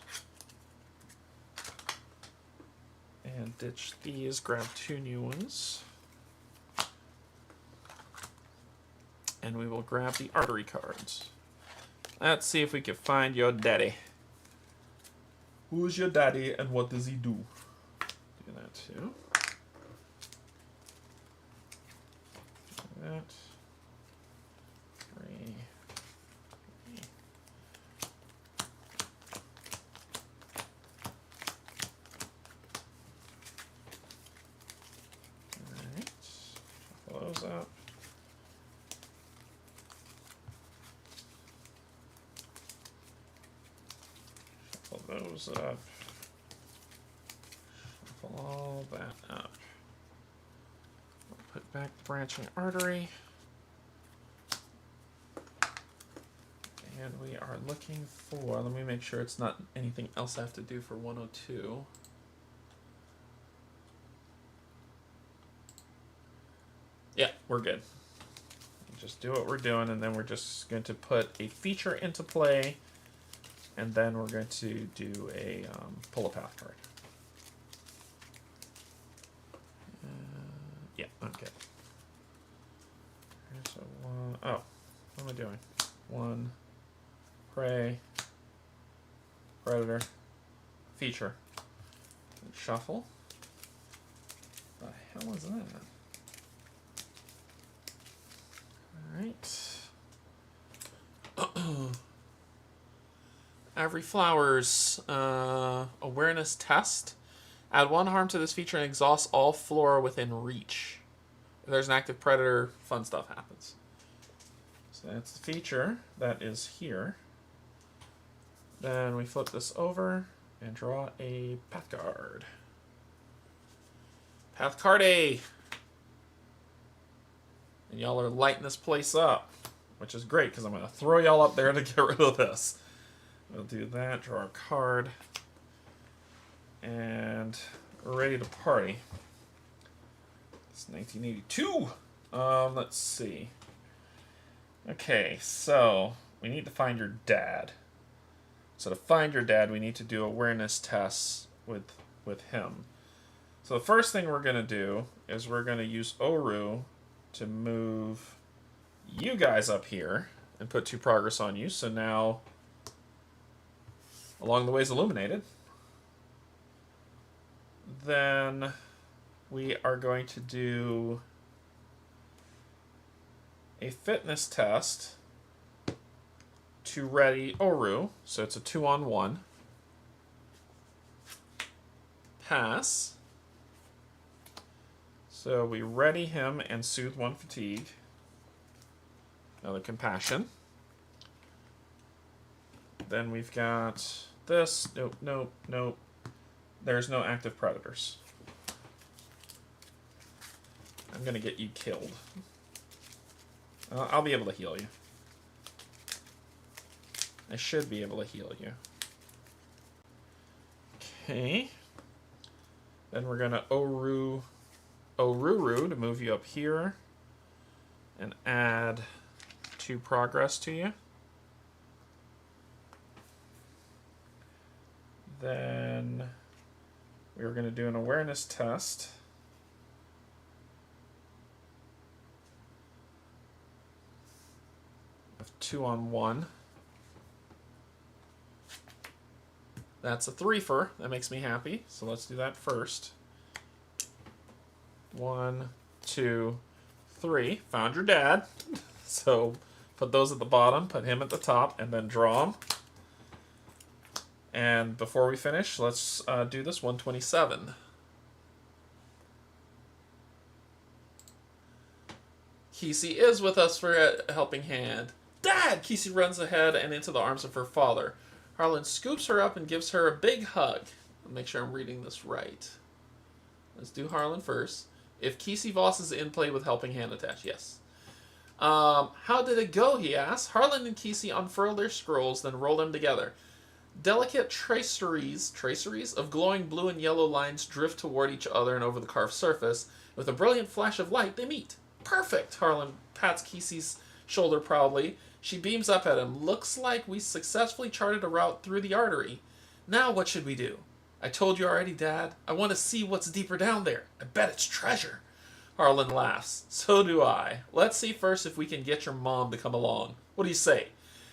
And ditch these, grab 2 new ones. and we will grab the artery cards. Let's see if we can find your daddy. Who's your daddy and what does he do? Do that too. Do that. 3. Alright. Shuffle those up. Shuffle those up. Shuffle all that up. We'll put back the branching artery. And we are looking for, let me make sure it's not anything else I have to do for 102. Yeah, we're good. Just do what we're doing, and then we're just going to put a feature into play, and then we're going to do a pull a path card. Yeah, I'm good. So one, oh, what am I doing? 1, prey, predator, feature, and shuffle. What the hell is that? Alright. Every Flowers awareness test. Add 1 harm to this feature and exhaust all flora within reach. If there's an active predator, fun stuff happens. So that's the feature that is here. Then we flip this over and draw a path card. Path card A. And y'all are lighting this place up, which is great because I'm going to throw y'all up there to get rid of this. We'll do that, draw a card, and we're ready to party. It's 1982. Let's see. Okay, so we need to find your dad. So to find your dad, we need to do awareness tests with him. So the first thing we're going to do is we're going to use Oru to move you guys up here and put 2 progress on you. So now, along the ways illuminated, then we are going to do a fitness test to ready Oru. So it's a 2-on-1. Pass. So we ready him and soothe 1 fatigue. Another compassion. Then we've got this. Nope, nope, nope. There's no active predators. I'm going to get you killed. I'll be able to heal you. I should be able to heal you. Okay. Then we're going to Oruru to move you up here and add 2 progress to you. Then we're going to do an awareness test. Of 2-on-1. That's a 3-fer. That makes me happy. So let's do that first. 1, 2, 3. Found your dad. So put those at the bottom, put him at the top, and then draw him. And before we finish, let's do this 127. Kesey is with us for a helping hand. Dad! Kesey runs ahead and into the arms of her father. Harlan scoops her up and gives her a big hug. I'll make sure I'm reading this right. Let's do Harlan first. If Kesey Voss is in play with helping hand attached, yes. How did it go, he asks. Harlan and Kesey unfurl their scrolls, then roll them together. Delicate traceries of glowing blue and yellow lines drift toward each other and over the carved surface. With a brilliant flash of light, they meet. Perfect! Harlan pats Kesey's shoulder proudly. She beams up at him. Looks like we successfully charted a route through the artery. Now what should we do? I told you already, Dad. I want to see what's deeper down there. I bet it's treasure. Harlan laughs. So do I. Let's see first if we can get your mom to come along. What do you say?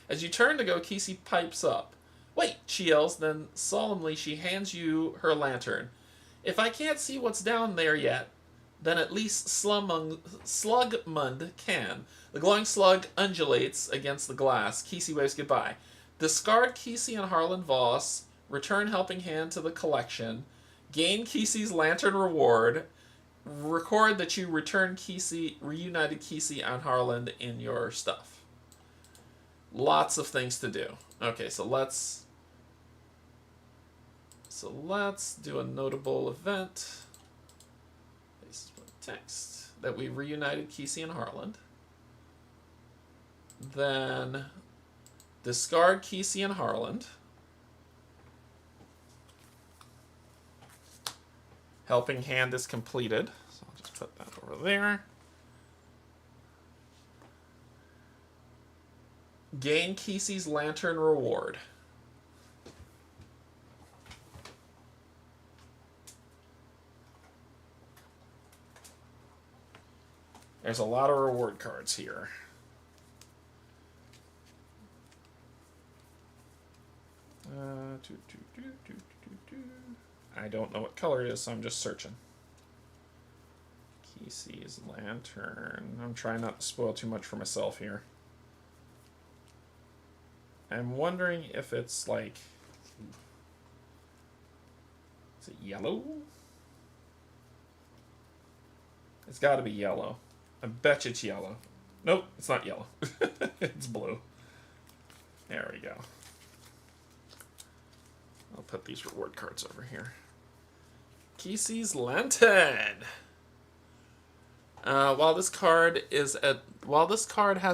As you turn to go, Kesey pipes up. Wait, she yells, then solemnly she hands you her lantern. If I can't see what's down there yet, then at least Slugmund can. The glowing slug undulates against the glass. Kesey waves goodbye. Discard Kesey and Harlan Voss. Return helping hand to the collection. Gain Kesey's lantern reward. Record that you reunited Kesey and Harlan in your stuff. Lots of things to do. Okay, so let's do a notable event. This is text that we reunited Kesey and Harlan. Then discard Kesey and Harlan. Helping hand is completed. So I'll just put that over there. Gain Kesey's lantern reward. There's a lot of reward cards here. I don't know what color it is, so I'm just searching. Kesey's lantern. I'm trying not to spoil too much for myself here. I'm wondering if it's like... Is it yellow? It's got to be yellow. I bet you it's yellow. Nope, it's not yellow. It's blue. There we go. I'll put these reward cards over here. Kesey's lantern. While this card has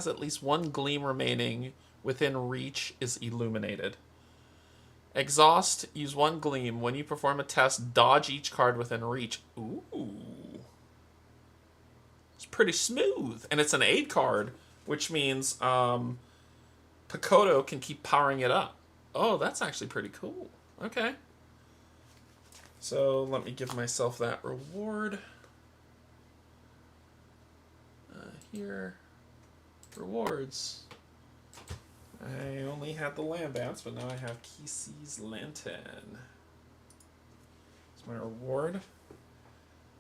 at least one gleam remaining within reach, is illuminated. Exhaust, use one gleam. When you perform a test, dodge each card within reach. Ooh. It's pretty smooth. And it's an aid card, which means Pakoto can keep powering it up. Oh, that's actually pretty cool. Okay. So let me give myself that reward. Here. Rewards. I only had the Lambats, but now I have Kesey's lantern. That's my reward.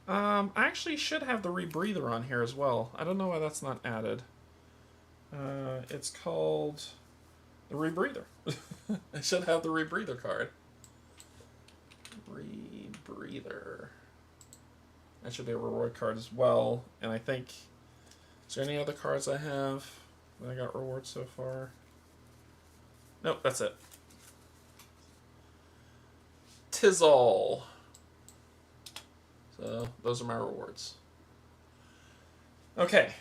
I actually should have the rebreather on here as well. I don't know why that's not added. It's called the rebreather. I should have the rebreather card. Rebreather. That should be a reward card as well. And I think... Is there any other cards I have that I got rewards so far? Nope, that's it. Tizzle. So, those are my rewards. Okay.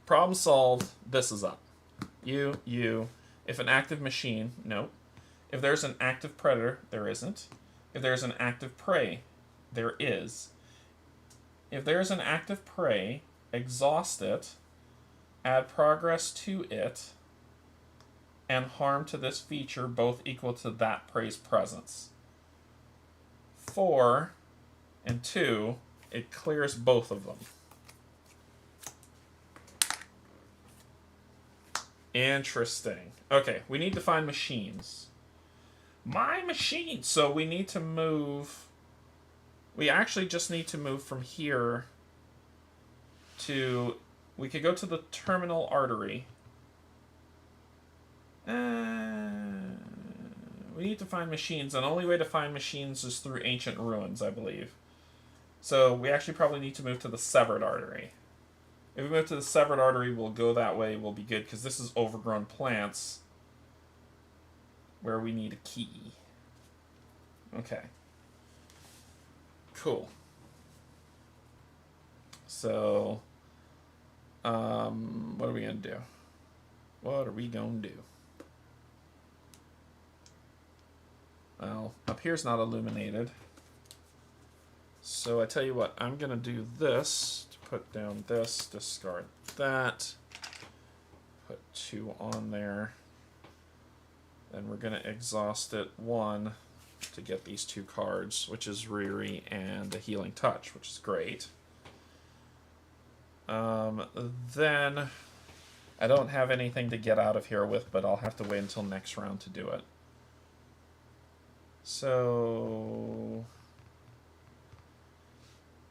Problem solved. This is up. You. If an active machine, no. If there's an active predator, there isn't. If there's an active prey, there is. If there's an active prey, exhaust it, add progress to it, and harm to this feature both equal to that prey's presence. 4 and 2, it clears both of them. Interesting. Okay, we need to find machines. My machine! So we need to move... We actually just need to move from here to... We could go to the terminal artery. We need to find machines, and the only way to find machines is through ancient ruins, I believe. So we actually probably need to move to the severed artery. If we move to the severed artery, we'll go that way, we'll be good, because this is overgrown plants where we need a key. Okay. Cool. So, what are we going to do? What are we going to do? Well, up here's not illuminated. So I tell you what, I'm going to do this to put down this, discard that, put 2 on there. Then we're going to exhaust it 1 to get these 2 cards, which is Riri and a Healing Touch, which is great. Then I don't have anything to get out of here with, but I'll have to wait until next round to do it. So,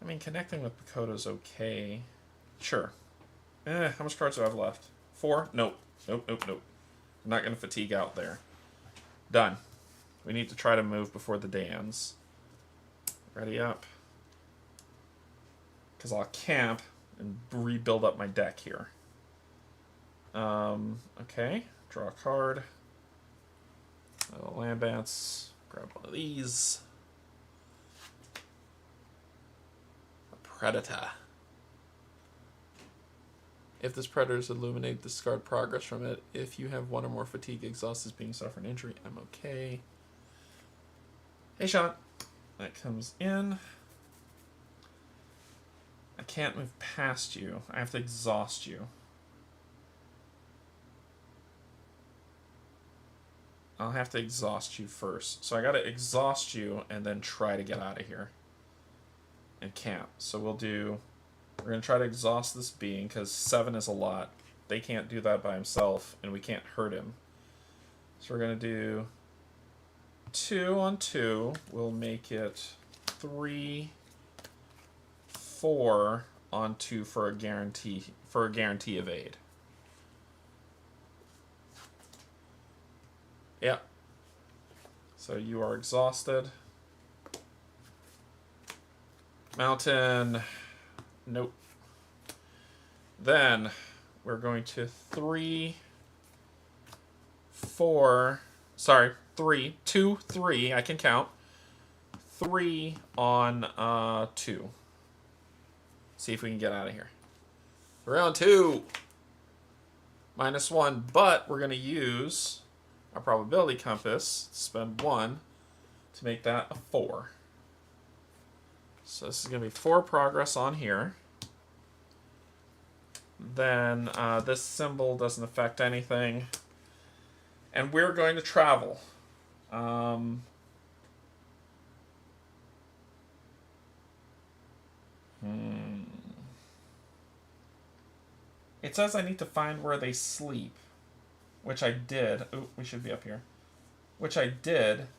I mean, connecting with Pakoda's okay. Sure. How much cards do I have left? 4? Nope. Nope, nope, nope. I'm not going to fatigue out there. Done. We need to try to move before the day ends. Ready up. Because I'll camp and rebuild up my deck here. Okay. Draw a card. Land bats. Grab one of these. A Predator. If this predator is illuminated, discard progress from it. If you have one or more fatigue, exhaust is being suffered an injury. I'm okay. Hey, shot. That comes in. I can't move past you. I have to exhaust you. I'll have to exhaust you first. So I gotta exhaust you and then try to get out of here. And camp. So we're gonna try to exhaust this being, because 7 is a lot. They can't do that by himself, and we can't hurt him. So we're gonna do 2 on 2. We'll make it 3, 4 on 2 for a guarantee evade. Yeah. So you are exhausted. Mountain. Nope. Then we're going to 3, 4. Sorry, 3, 2, 3. I can count. 3 on 2. See if we can get out of here. Round 2. -1, but we're going to use our probability compass, spend 1 to make that a 4. So this is going to be 4 progress on here. Then this symbol doesn't affect anything. And we're going to travel. It says I need to find where they sleep. Which I did. Ooh, we should be up here. Which I did.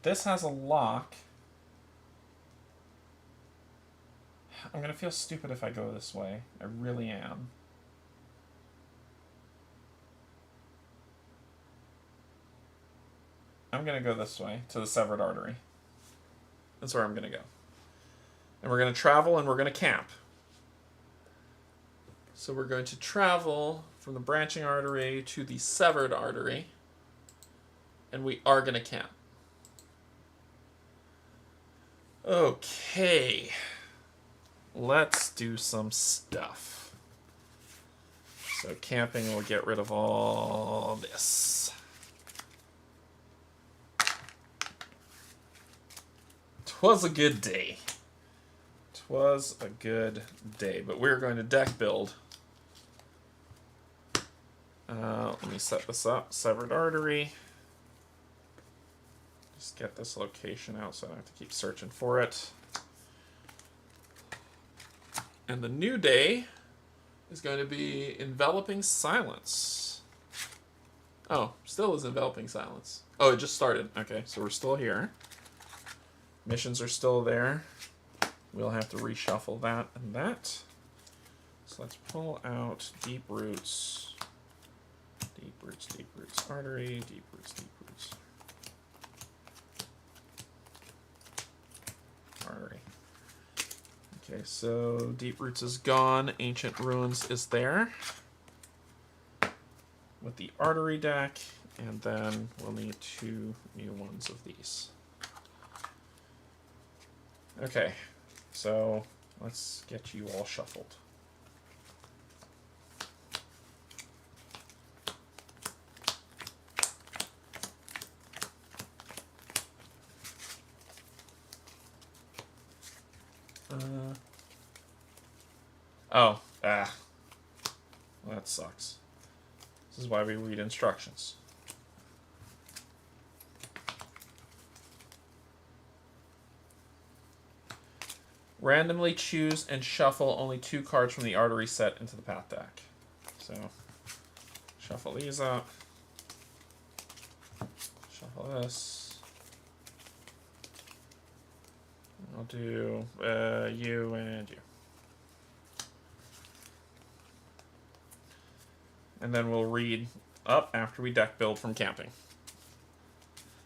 This has a lock. I'm going to feel stupid if I go this way. I really am. I'm going to go this way, to the severed artery. That's where I'm going to go. And we're going to travel and we're going to camp. So we're going to travel from the branching artery to the severed artery. And we are going to camp. Okay. Let's do some stuff. So camping will get rid of all this. 'Twas a good day. 'Twas a good day. But we're going to deck build. Let me set this up. Severed artery. Just get this location out so I don't have to keep searching for it. And the new day is going to be enveloping silence. Oh, still is enveloping silence. Oh, it just started. Okay, so we're still here. Missions are still there. We'll have to reshuffle that and that. So let's pull out deep roots. Deep roots, artery, deep roots, artery. Okay, so deep roots is gone. Ancient ruins is there. With the artery deck, and then we'll need 2 new ones of these. Okay, so let's get you all shuffled. Well, that sucks. This is why we read instructions. Randomly choose and shuffle only 2 cards from the artery set into the path deck. So, shuffle these up. Shuffle this. I'll do you and you. And then we'll read up after we deck build from camping.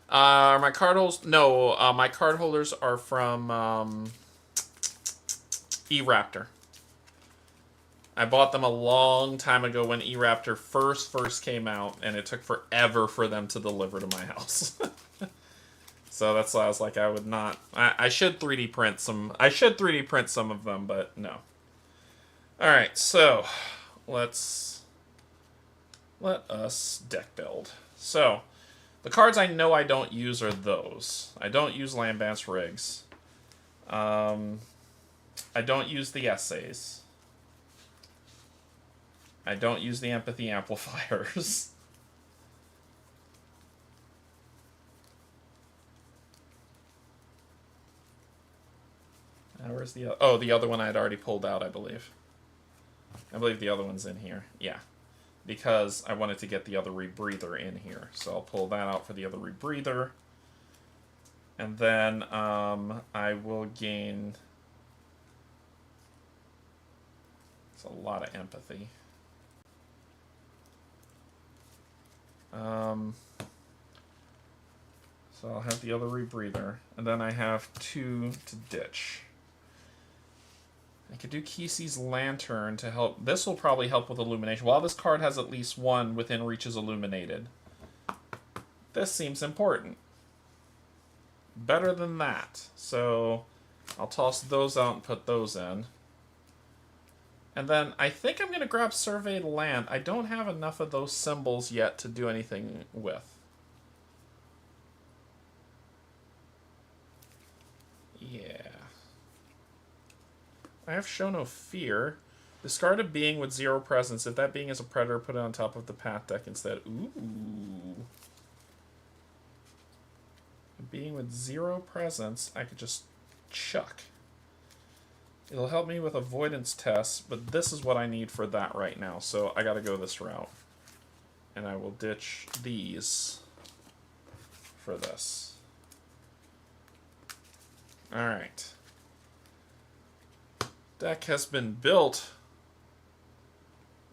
My card holders... No, my card holders are from E-Raptor. I bought them a long time ago when E-Raptor first came out, and it took forever for them to deliver to my house. So that's why I was like, I would not... I should 3D print some... I should 3D print some of them, but no. Alright, so let us deck build. So, the cards I know I don't use are those. I don't use Lambant's Rigs. I don't use the Essays. I don't use the Empathy Amplifiers. Where's the... Oh, the other one I had already pulled out, I believe. I believe the other one's in here. Yeah. Because I wanted to get the other rebreather in here. So I'll pull that out for the other rebreather. And then I will gain... It's a lot of empathy. So I'll have the other rebreather. And then I have 2 to ditch. I could do Kesey's Lantern to help. This will probably help with illumination. While this card has at least 1 within reach is illuminated. This seems important. Better than that. So I'll toss those out and put those in. And then I think I'm going to grab Surveyed Land. I don't have enough of those symbols yet to do anything with. Yeah. I have Show No Fear. Discard a being with 0 presence. If that being is a predator, put it on top of the path deck instead. Ooh. A being with 0 presence, I could just chuck. It'll help me with avoidance tests, but this is what I need for that right now, so I gotta go this route. And I will ditch these for this. Alright. Deck has been built.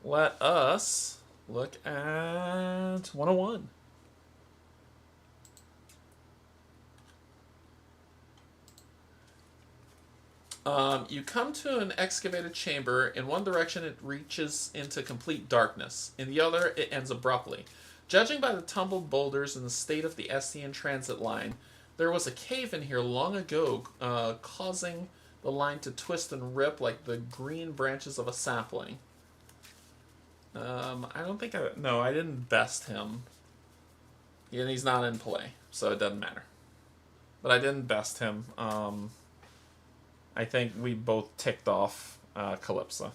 Let us look at 101. You come to an excavated chamber. In one direction, it reaches into complete darkness. In the other, it ends abruptly. Judging by the tumbled boulders and the state of the SDN transit line, there was a cave in here long ago, causing the line to twist and rip like the green branches of a sapling. I don't think no, I didn't best him. And he's not in play, so it doesn't matter. But I didn't best him. I think we both ticked off Calypso.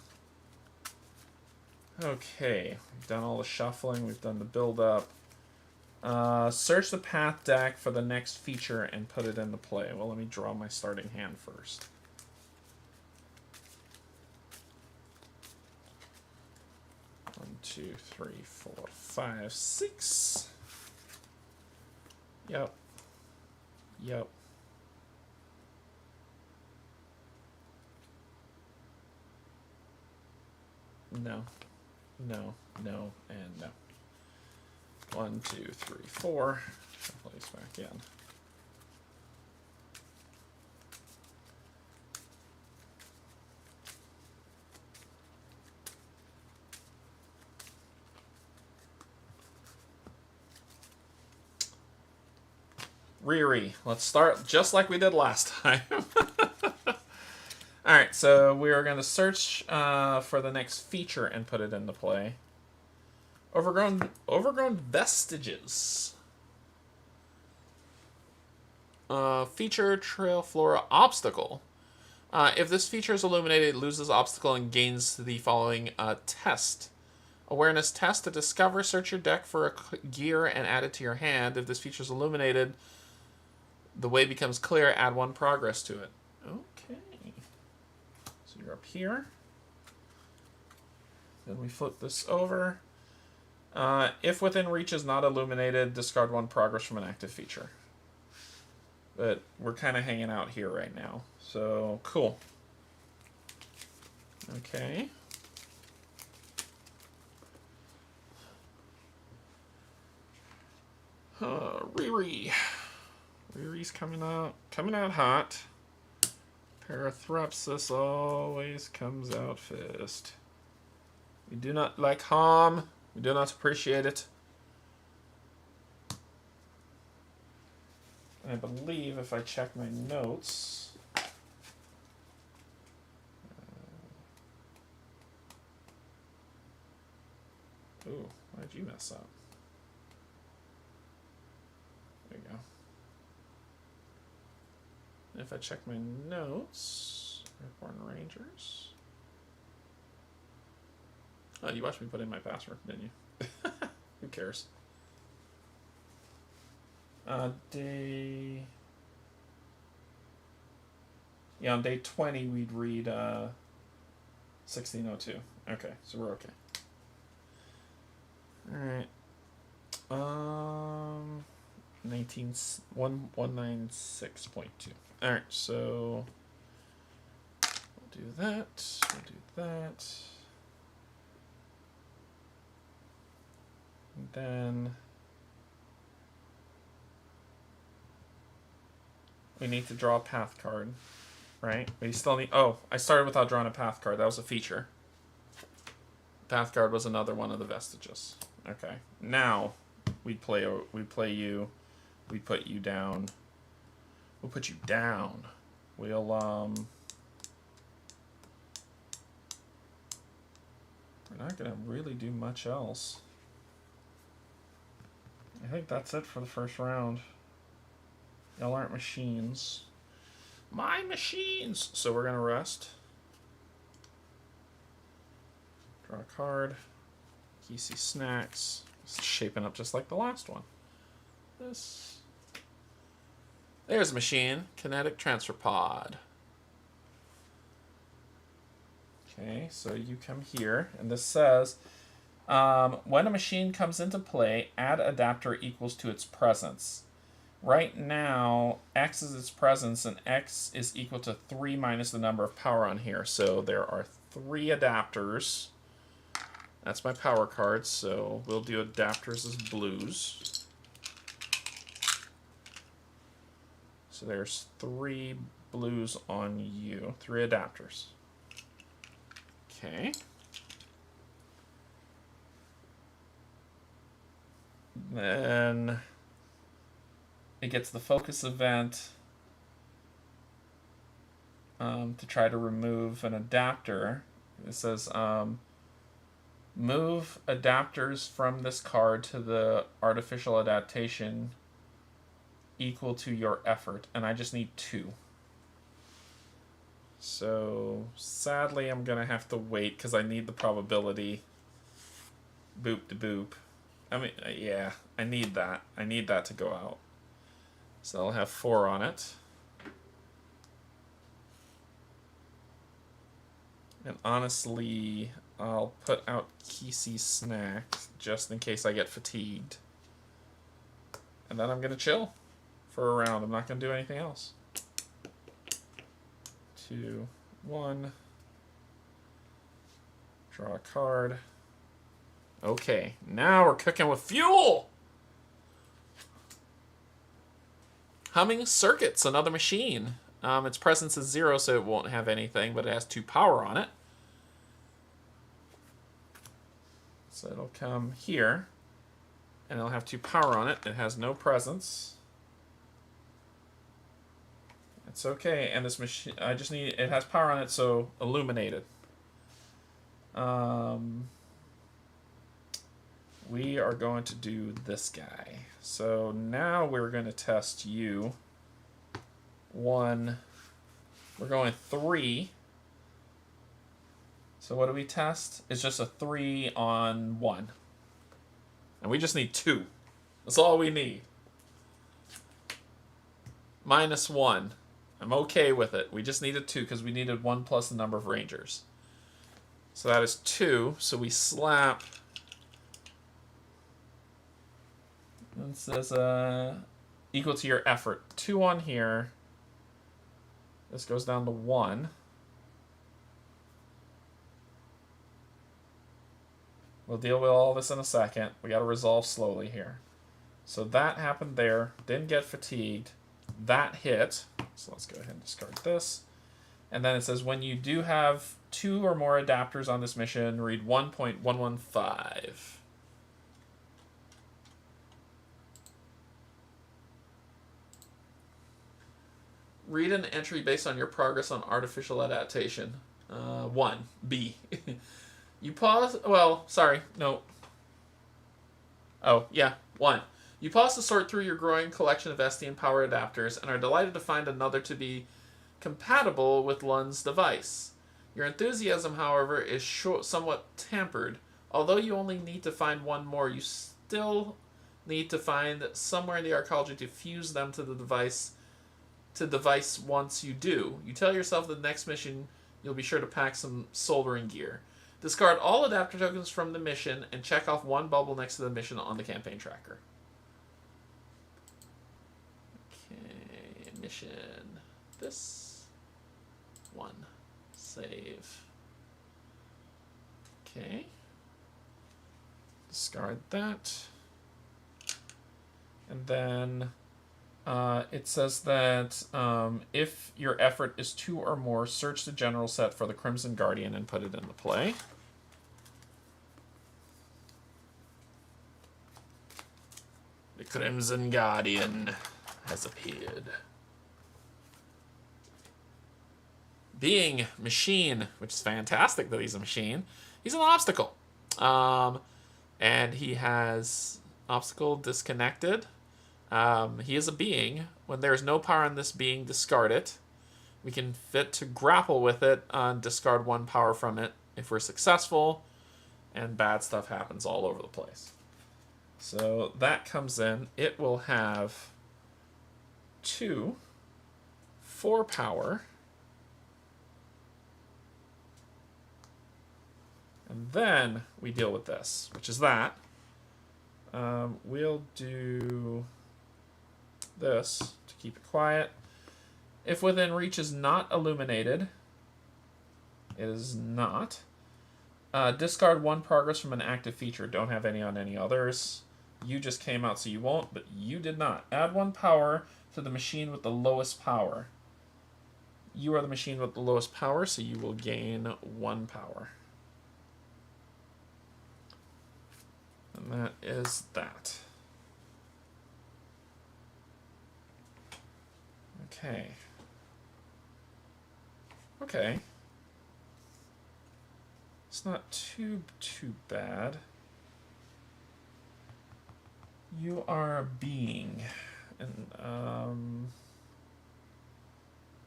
Okay, we've done all the shuffling, we've done the build-up. Search the path deck for the next feature and put it into play. Well, let me draw my starting hand first. One, 2, 3, 4, 5, 6. Yep. Yep. No. No. No. And no. 1, 2, 3, 4. Shuffle these back in. Riri. Let's start just like we did last time. Alright, so we are going to search for the next feature and put it into play. Overgrown Vestiges. Feature Trail Flora Obstacle. If this feature is illuminated, it loses obstacle and gains the following test. Awareness test. To discover, search your deck for a gear and add it to your hand. If this feature is illuminated, the way becomes clear. Add 1 progress to it. Okay. You're up here. Then we flip this over. If within reach is not illuminated, discard 1 progress from an active feature. But we're kind of hanging out here right now. So, cool. Okay. Riri. Riri's coming out hot. Parathrapsis always comes out first. We do not like harm. We do not appreciate it. I believe if I check my notes... ooh, why did you mess up? There you go. If I check my notes, Earthborne Rangers. Oh, you watched me put in my password, didn't you? Who cares? Day... yeah, on day 20 we'd read 1602. Okay, so we're okay. Alright. 196.2. Alright, so we'll do that. We'll do that. And then we need to draw a path card, right? We still need... oh, I started without drawing a path card. That was a feature. Path card was another one of the vestiges. Okay. Now we play you. We put you down. We'll put you down. We'll we're not gonna really do much else. I think that's it for the first round. Y'all aren't machines. My machines! So we're gonna rest. Draw a card. Easy snacks. It's shaping up just like the last one. This. There's a machine. Kinetic transfer pod. Okay, so you come here, and this says, when a machine comes into play, add adapter equals to its presence. Right now, X is its presence, and X is equal to 3 minus the number of power on here. So there are 3 adapters. That's my power card, so we'll do adapters as blues. So there's 3 blues on you. 3 adapters. Okay. Then it gets the focus event to try to remove an adapter. It says move adapters from this card to the artificial adaptation equal to your effort, and I just need 2. So sadly I'm gonna have to wait because I need the probability. Boop to boop. I mean, yeah, I need that. I need that to go out. So I'll have 4 on it. And honestly, I'll put out Kisi Snacks just in case I get fatigued. And then I'm going to chill for a round. I'm not going to do anything else. 2, 1. Draw a card. Okay, now we're cooking with fuel! Humming Circuits, another machine. Its presence is 0, so it won't have anything, but it has 2 power on it. So it'll come here, and it'll have 2 power on it. It has no presence. It's okay, and this machine, I just need, it has power on it, so illuminated. We are going to do this guy. So now we're going to test you. 1. We're going 3. So what do we test? It's just a 3 on 1. And we just need 2. That's all we need. -1. I'm okay with it. We just needed 2 because we needed 1 plus the number of Rangers. So that is 2. So we slap. It says equal to your effort. 2 on here. This goes down to 1. We'll deal with all this in a second. We got to resolve slowly here. So that happened there. Didn't get fatigued. That hit. So let's go ahead and discard this. And then it says when you do have 2 or more adapters on this mission, read 1.115. Read an entry based on your progress on artificial adaptation. 1. B. You pause. Well, sorry. No. Oh, yeah. 1. You pause to sort through your growing collection of SDN power adapters and are delighted to find another to be compatible with Lund's device. Your enthusiasm, however, is somewhat tampered. Although you only need to find 1 more, you still need to find somewhere in the arcology to fuse them to the device. Once you do, you tell yourself the next mission you'll be sure to pack some soldering gear. Discard all adapter tokens from the mission and check off 1 bubble next to the mission on the campaign tracker. Okay, mission. This 1. Save. Okay. Discard that. And then it says that if your effort is 2 or more, search the general set for the Crimson Guardian and put it into play. The Crimson Guardian has appeared. Being machine, which is fantastic that he's a machine, he's an obstacle. And he has obstacle disconnected. He is a being. When there is no power on this being, discard it. We can fit to grapple with it and discard 1 power from it if we're successful, and bad stuff happens all over the place. So that comes in. It will have 2, 4 power, and then we deal with this, which is that. We'll do this to keep it quiet. If within reach is not illuminated, it is not. Discard 1 progress from an active feature. Don't have any on any others. You just came out, so you won't, but you did not. Add 1 power to the machine with the lowest power. You are the machine with the lowest power, so you will gain 1 power. And that is that. Okay. Okay. It's not too bad. You are a being, and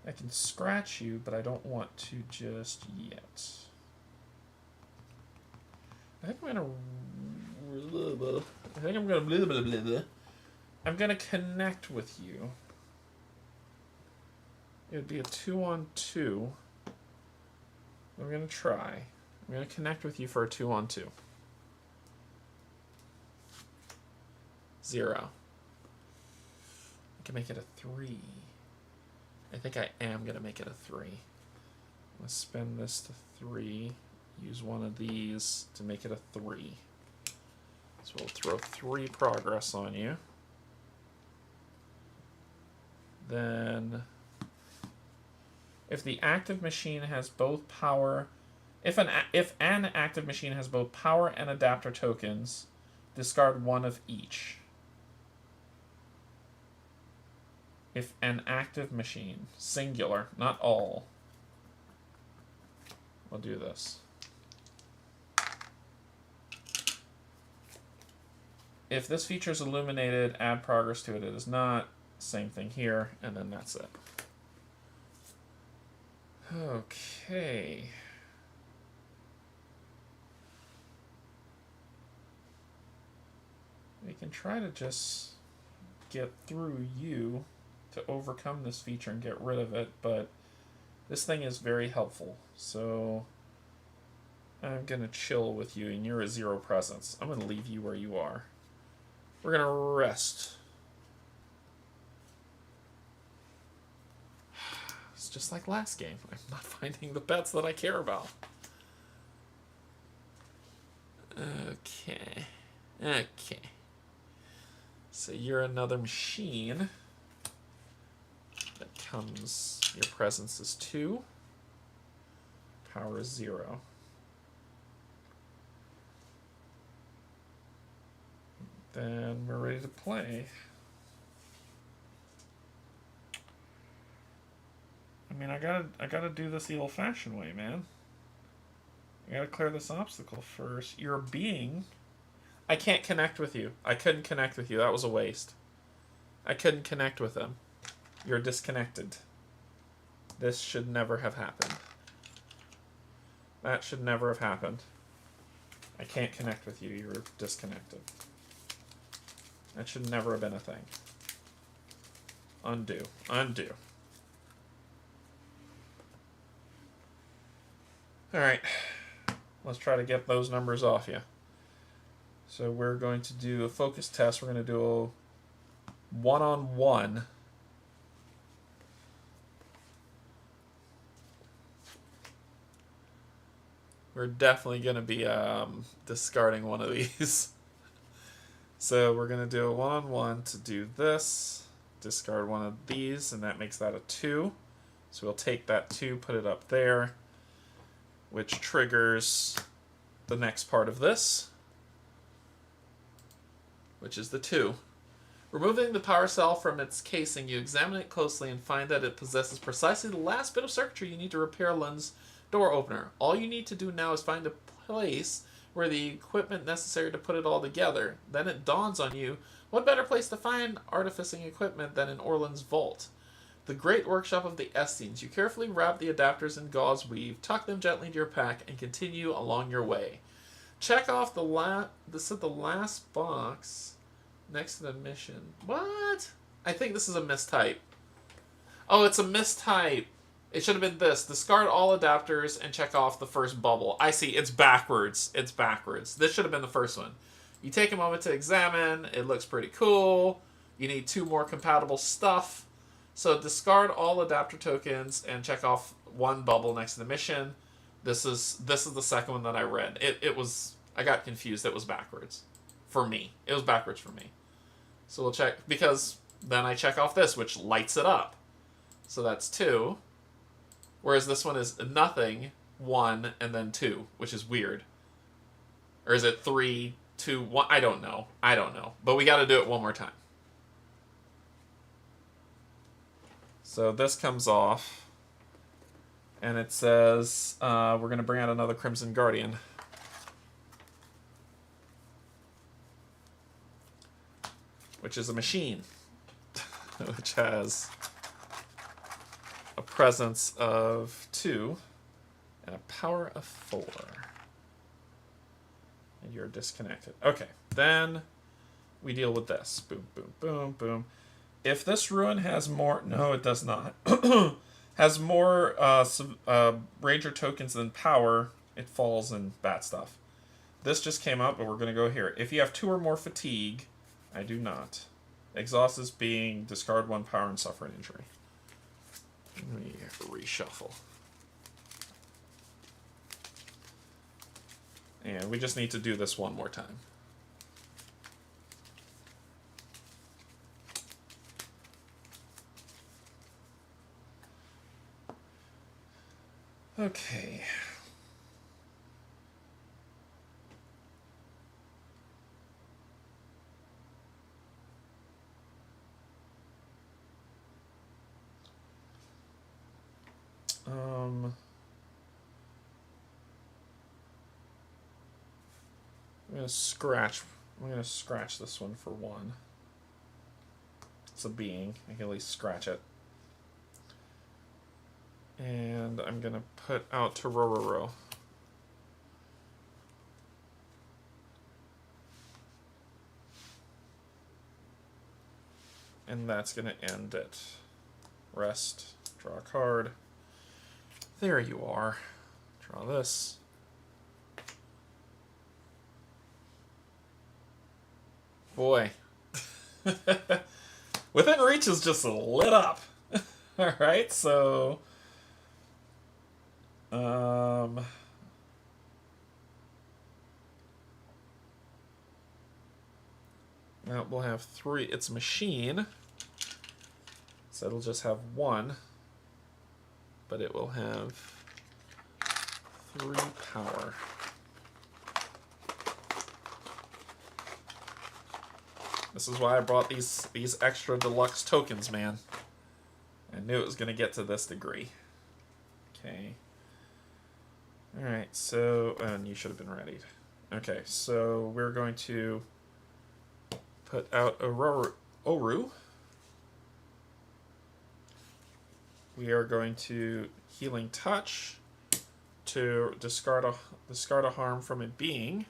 I can scratch you, but I don't want to just yet. I think I'm gonna connect with you. It would be a 2-on-2. I'm gonna try. I'm gonna connect with you for a 2-on-2. 0. I can make it a 3. I think I am gonna make it a 3. Let's spend this to 3. Use one of these to make it a 3. So we'll throw 3 progress on you. Then, if the active machine has both power, if an active machine has both power and adapter tokens, discard 1 of each. If an active machine, singular, not all. We'll do this. If this feature is illuminated, add progress to it. It is not. Same thing here, and then that's it. Okay. We can try to just get through you to overcome this feature and get rid of it, but this thing is very helpful. So I'm going to chill with you, and you're a 0 presence. I'm going to leave you where you are. We're going to rest. It's just like last game. I'm not finding the bets that I care about. Okay. Okay. So you're another machine. That comes... Your presence is 2. Power is 0. Then we're ready to play. I mean, I gotta do this the old-fashioned way, man. I gotta clear this obstacle first. You're a being. I can't connect with you. I couldn't connect with you. That was a waste. I couldn't connect with them. You're disconnected. This should never have happened. That should never have happened. I can't connect with you. You're disconnected. That should never have been a thing. Undo. Undo. Alright. Let's try to get those numbers off you. So we're going to do a focus test. We're going to do a one-on-one. We're definitely going to be discarding one of these. So we're going to do a one-on-one to do this. Discard one of these, and that makes that a 2. So we'll take that 2, put it up there, which triggers the next part of this, which is the 2. Removing the power cell from its casing, you examine it closely and find that it possesses precisely the last bit of circuitry you need to repair Lund's door opener. All you need to do now is find a place where the equipment necessary to put it all together. Then it dawns on you, what better place to find artificing equipment than in Orland's vault? The great workshop of the Essenes. You carefully wrap the adapters in gauze weave, tuck them gently into your pack, and continue along your way. Check off the last box next to the mission. What? I think this is a mistype. Oh, it's a mistype. It should have been this. Discard all adapters and check off the first bubble. I see. It's backwards. It's backwards. This should have been the first one. You take a moment to examine. It looks pretty cool. You need 2 more compatible stuff. So discard all adapter tokens and check off 1 bubble next to the mission. This is the second one that I read. It was... I got confused. It was backwards. For me. It was backwards for me. So we'll check... Because then I check off this, which lights it up. So that's 2. Whereas this one is nothing, 1, and then 2, which is weird. Or is it 3, 2, 1? I don't know. I don't know. But we got to do it one more time. So this comes off. And it says we're going to bring out another Crimson Guardian. Which is a machine. Which has a presence of 2 and a power of 4. And you're disconnected. Okay, then we deal with this. Boom, boom, boom, boom. If this ruin has more... No, it does not. Has more Ranger tokens than power, it falls in bad stuff. This just came up, but we're going to go here. If you have 2 or more fatigue, I do not. Exhaust is being discard 1 power and suffer an injury. Let me reshuffle. And we just need to do this one more time. Okay. I'm gonna scratch this one for 1. It's a being. I can at least scratch it. And I'm gonna put out Torororo. And that's gonna end it. Rest. Draw a card. There you are. Draw this. Boy. Within Reach is just lit up. Alright, so... Now we'll have 3. It's a machine. So it'll just have 1. But it will have 3 power. This is why I brought these extra deluxe tokens, man. I knew it was going to get to this degree. Okay. Alright, so... and you should have been ready. Okay, so we're going to put out Oru. We are going to Healing Touch to discard a harm from a being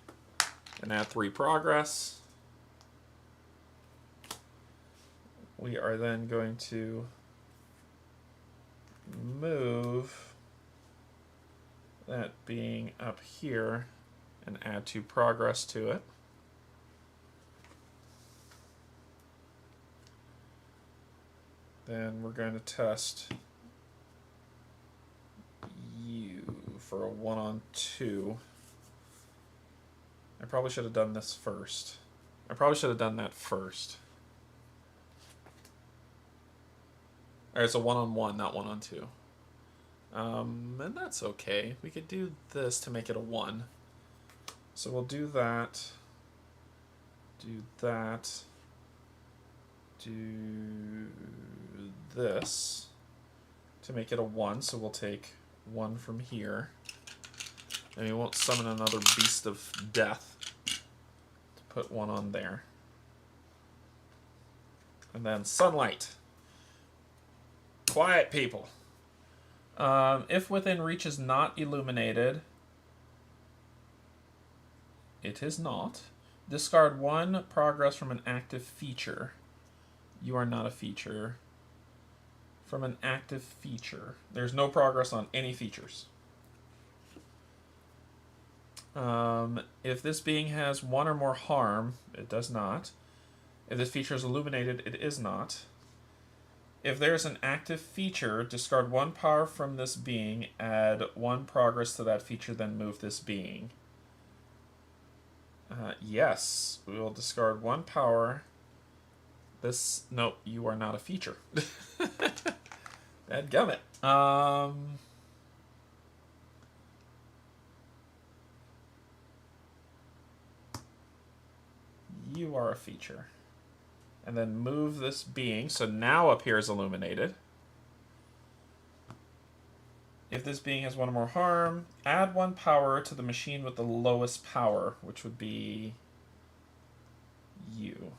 and add 3 progress. We are then going to move that being up here and add 2 progress to it. Then we're going to test you for a 1-on-2. I probably should have done this first. I probably should have done that first. Alright, so 1-on-1, not 1-on-2. And that's okay. We could do this to make it a 1. So we'll do that. Do that. Do this to make it a 1. So we'll take 1 from here. And we won't summon another Beast of Death to put 1 on there. And then Sunlight. Quiet, people. If within reach is not illuminated, it is not. Discard 1 progress from an active feature. You are not a feature. From an active feature. There's no progress on any features. If this being has 1 or more harm, it does not. If this feature is illuminated, it is not. If there's an active feature, discard 1 power from this being, add 1 progress to that feature, then move this being. Yes, we will discard 1 power. This, nope, you are not a feature. Dadgummit. You are a feature. And then move this being, so now appears illuminated. If this being has 1 or more harm, add 1 power to the machine with the lowest power, which would be you.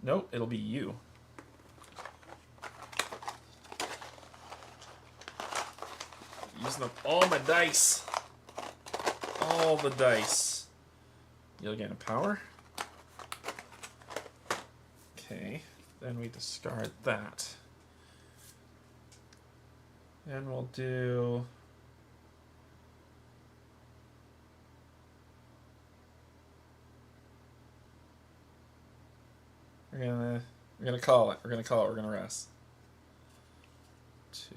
Nope, it'll be you. Using up all my dice. All the dice. You'll gain a power. Okay, then we discard that. And we'll do... We're gonna call it. We're gonna rest. 2,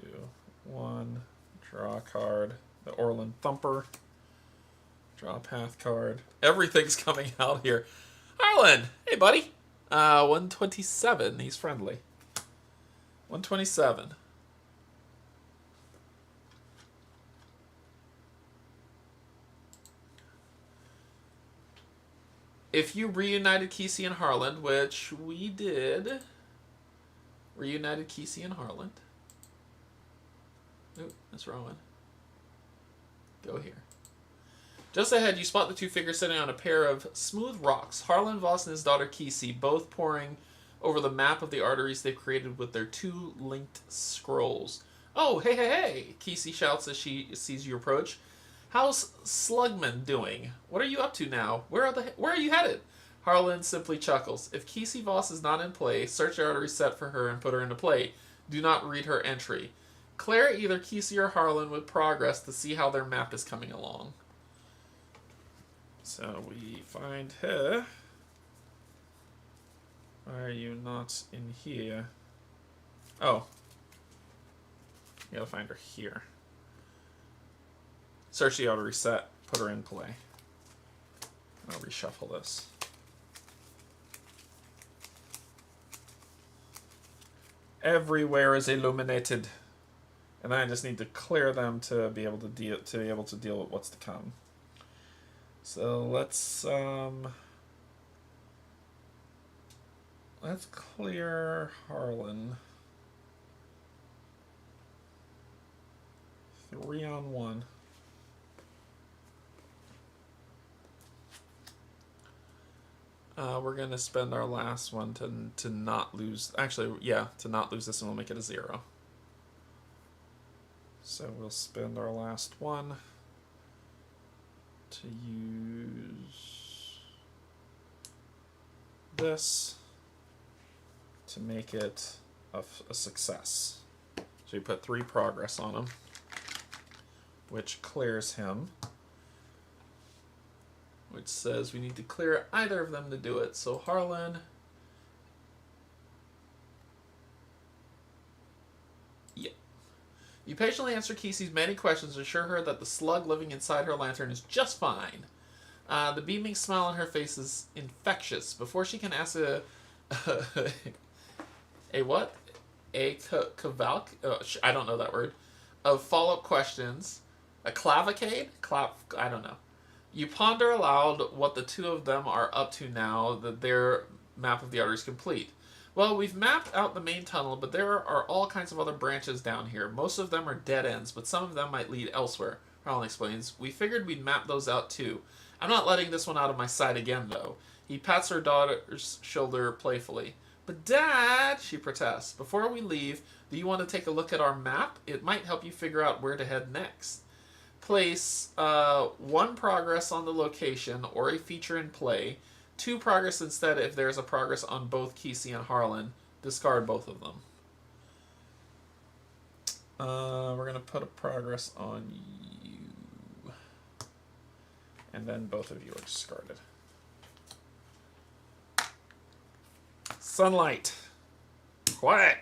1, draw a card. The Orland Thumper. Draw a path card. Everything's coming out here. Harlan! Hey, buddy! 127. He's friendly. 127. If you reunited Kesey and Harland, which we did, reunited Kesey and Harland. Oop, that's the wrong one. Go here. Just ahead, you spot the 2 figures sitting on a pair of smooth rocks. Harlan Voss and his daughter Kesey, both poring over the map of the arteries they've created with their 2 linked scrolls. Oh, hey, hey, hey! Kesey shouts as she sees you approach. How's Slugman doing? What are you up to now? Where are you headed? Harlan simply chuckles. If Kesey Voss is not in play, search the artery set for her and put her into play. Do not read her entry. Clear either Kesey or Harlan with progress to see how their map is coming along. So we find her. Why are you not in here? Oh. You gotta find her here. Search the auto reset. Put her in play. I'll reshuffle this. Everywhere is illuminated. And then I just need to clear them to be able to deal with what's to come. So let's clear Harlan. 3-on-1. We're gonna spend our last one to not lose. Actually, yeah, to not lose this, and we'll make it a 0. So we'll spend our last one to use this to make it a success. So you put 3 progress on him, which clears him, which says we need to clear either of them to do it. So Harlan, yeah. You patiently answer Kesey's many questions, assure her that the slug living inside her lantern is just fine. The beaming smile on her face is infectious. Before she can ask a what? A cavalc? I don't know that word. Of follow-up questions. A clavicade? I don't know. You ponder aloud what the two of them are up to now that their map of the outer is complete. Well, we've mapped out the main tunnel, but there are all kinds of other branches down here. Most of them are dead ends, but some of them might lead elsewhere. Harlan explains. We figured we'd map those out too. I'm not letting this one out of my sight again, though. He pats her daughter's shoulder playfully. But Dad, she protests, before we leave, do you want to take a look at our map? It might help you figure out where to head next. Place 1 progress on the location or a feature in play. 2 progress instead if there's a progress on both Kesey and Harlan. Discard both of them. We're going to put a progress on you. And then both of you are discarded. Sunlight. Quiet.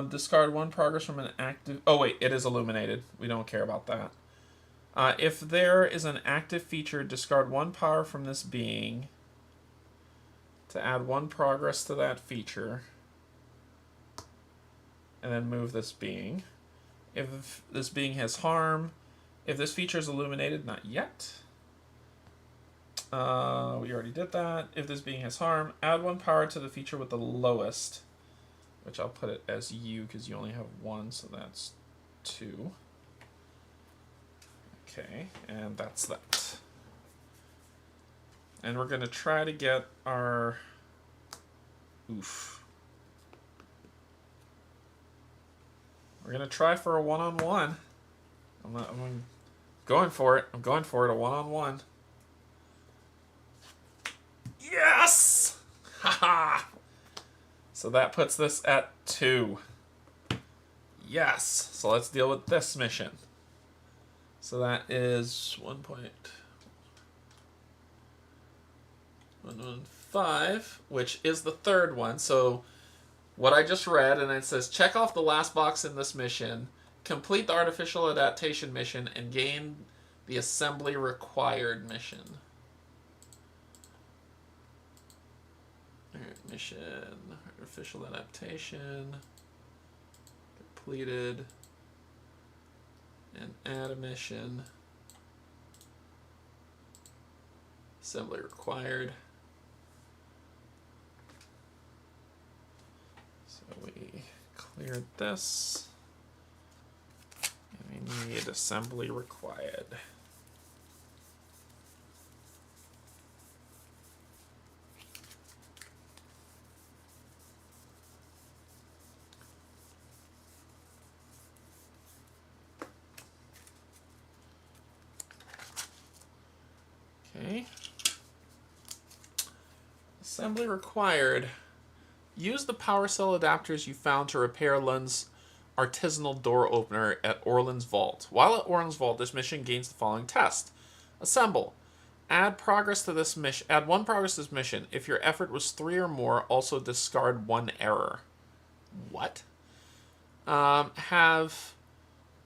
Discard 1 progress from an active... Oh, wait, it is illuminated. We don't care about that. If there is an active feature, discard 1 power from this being to add 1 progress to that feature. And then move this being. If this being has harm, if this feature is illuminated, not yet. We already did that. If this being has harm, add 1 power to the feature with the lowest. Which I'll put it as you because you only have 1, so that's 2. Okay, and that's that. And we're going to try to get our... Oof. We're going to try for a 1-on-1. I'm going for it. I'm going for it, a 1-on-1. Yes! Haha! So that puts this at 2. Yes. So let's deal with this mission. So that is 1.115, which is the 3rd one. So what I just read, and it says, check off the last box in this mission, complete the artificial adaptation mission, and gain the assembly required mission. Alright, mission, artificial adaptation, completed, and add a mission, assembly required. So we cleared this, and we need assembly required. Okay. Assembly required. Use the power cell adapters you found to repair Lund's artisanal door opener at Orland's Vault. While at Orland's Vault, this mission gains the following test. Assemble. Add progress to this mission. Add 1 progress to this mission. If your effort was 3 or more, also discard 1 error. What? Have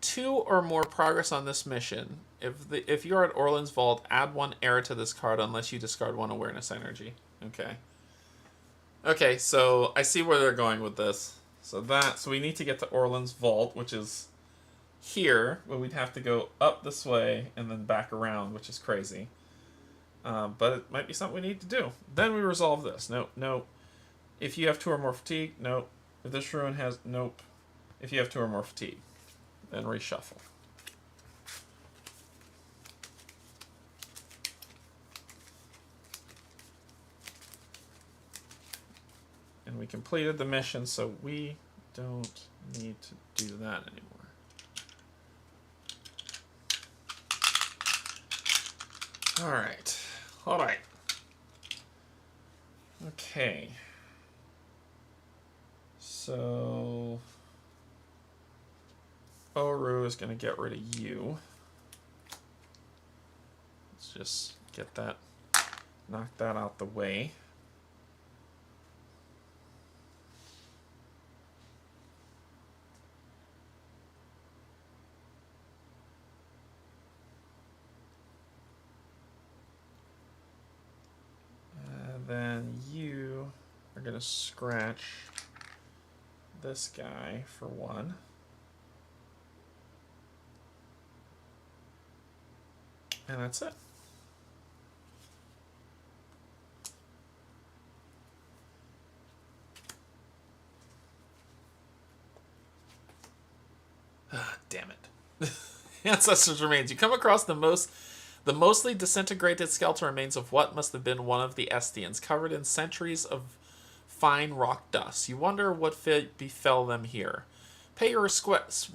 2 or more progress on this mission. If you're at Orland's Vault, add 1 error to this card unless you discard 1 awareness energy. Okay. Okay, so I see where they're going with this. So we need to get to Orland's Vault, which is here, but we'd have to go up this way and then back around, which is crazy. But it might be something we need to do. Then we resolve this. Nope. If you have 2 or more fatigue, nope. If this ruin has, nope. If you have 2 or more fatigue, then reshuffle. And we completed the mission, so we don't need to do that anymore. All right. Okay. So Oru is going to get rid of you. Let's just get that, knock that out the way. Then you are going to scratch this guy for 1. And that's it. Damn it. Ancestors' remains. You come across the mostly disintegrated skeletal remains of what must have been one of the Estians, covered in centuries of fine rock dust. You wonder what befell them here. Pay your respects.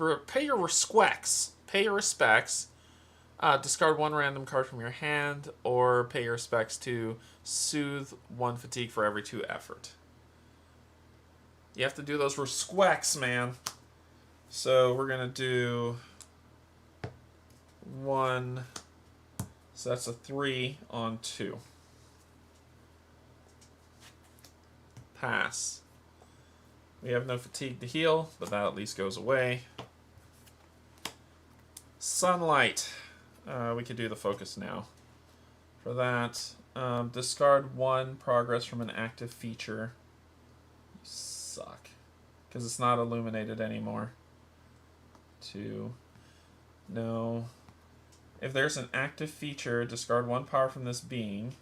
Discard 1 random card from your hand, or pay your respects to soothe 1 fatigue for every 2 effort. You have to do those respects, man. So we're gonna do 1. So that's a 3 on 2. Pass. We have no fatigue to heal, but that at least goes away. Sunlight. We could do the focus now. For that, discard 1 progress from an active feature. You suck. Because it's not illuminated anymore. 2. No. If there's an active feature, discard 1 power from this being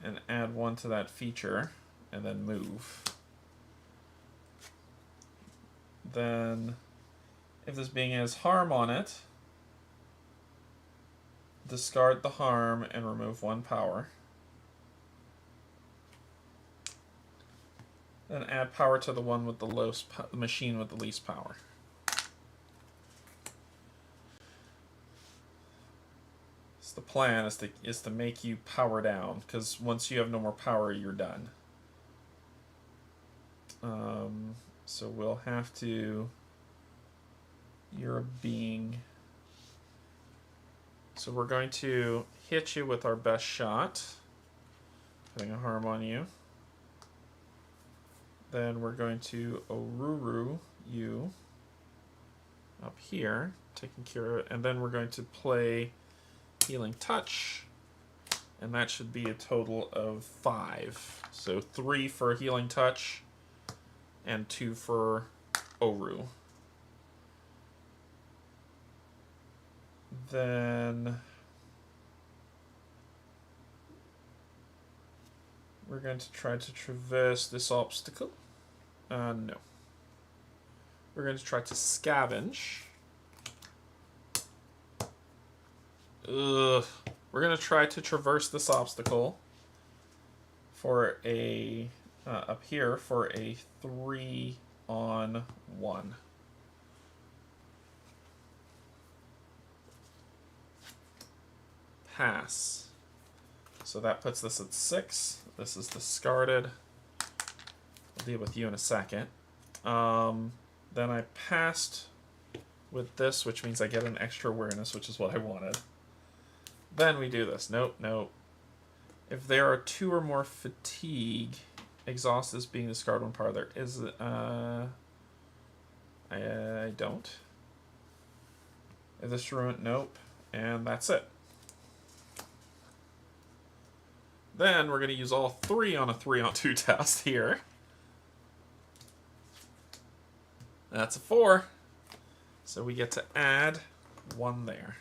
and add 1 to that feature, and then move. Then, if this being has harm on it, discard the harm and remove 1 power. Then add power to the one with the lowest machine with the least power. The plan is to make you power down, because once you have no more power, you're done. So we'll have to. You're a being. So we're going to hit you with our best shot, putting a harm on you. Then we're going to Oruru you up here, taking care of it, and then we're going to play Healing Touch, and that should be a total of 5. So 3 for Healing Touch and 2 for Oru. Then we're going to try to traverse this obstacle. No. We're going to try to scavenge. We're going to try to traverse this obstacle for a, up here, for a 3 on 1. Pass. So that puts this at 6. This is discarded. deal with you in a second. Then I passed with this, which means I get an extra awareness, which is what I wanted. Then we do this. Nope, nope. If there are 2 or more fatigue, exhaust is being discarded when part there is. I don't. If this ruined, nope. And that's it. Then we're going to use all 3 on a 3-on-2 test here. That's a 4. So we get to add 1 there.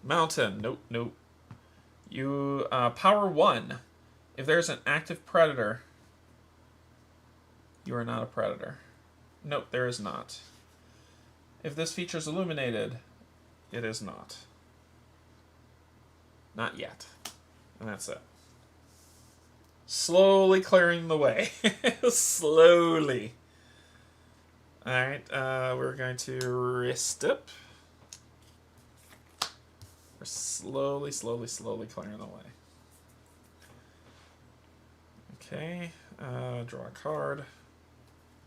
Mountain. Nope, nope. You power 1. If there's an active predator, you are not a predator. Nope, there is not. If this feature is illuminated, it is not. Not yet. And that's it. Slowly clearing the way. Slowly. Alright, we're going to restip. We're slowly clearing the way. Okay, draw a card.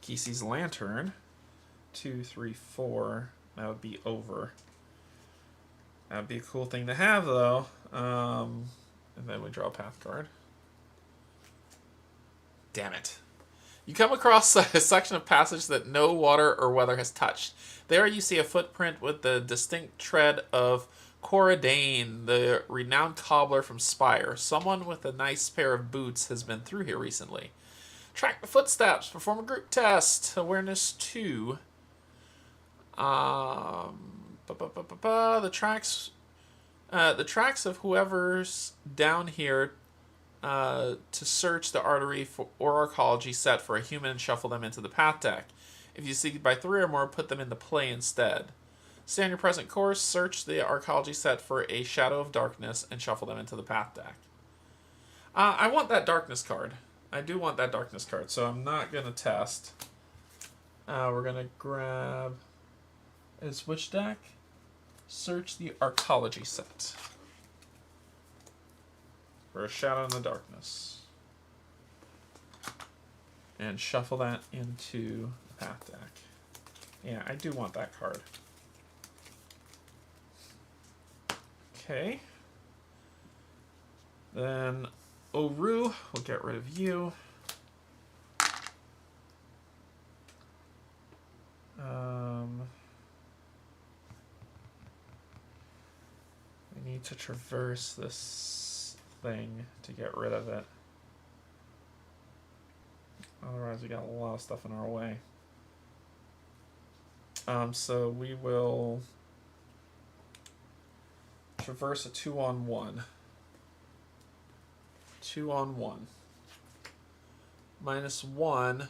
Kesey's Lantern. 2, 3, 4. That would be over. That would be a cool thing to have, though. And then we draw a path card. Damn it. You come across a section of passage that no water or weather has touched. There you see a footprint with the distinct tread of Coradane, the renowned cobbler from Spire. Someone with a nice pair of boots has been through here recently. Track the footsteps. Perform a group test. Awareness 2. The tracks of whoever's down here to search the artery or arcology set for a human and shuffle them into the path deck. If you see by 3 or more, put them into play instead. Stay on your present course, search the arcology set for a shadow of darkness, and shuffle them into the path deck. I want that darkness card. I do want that darkness card, so I'm not going to test. We're going to grab... Is which deck? Search the arcology set for a shadow in the darkness. And shuffle that into the path deck. Yeah, I do want that card. Okay. Then Oru, we'll get rid of you. We need to traverse this thing to get rid of it. Otherwise, we got a lot of stuff in our way. So we will traverse a 2-on-1. 2-on-1. -1.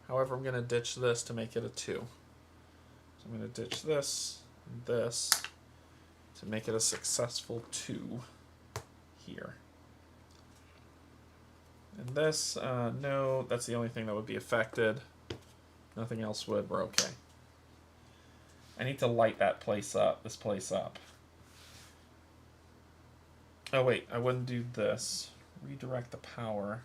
However, I'm going to ditch this to make it a 2. So I'm going to ditch this and this to make it a successful 2 here. And this, no, that's the only thing that would be affected. Nothing else would. We're okay. I need to light that place up, this place up. Oh wait, I wouldn't do this. Redirect the power.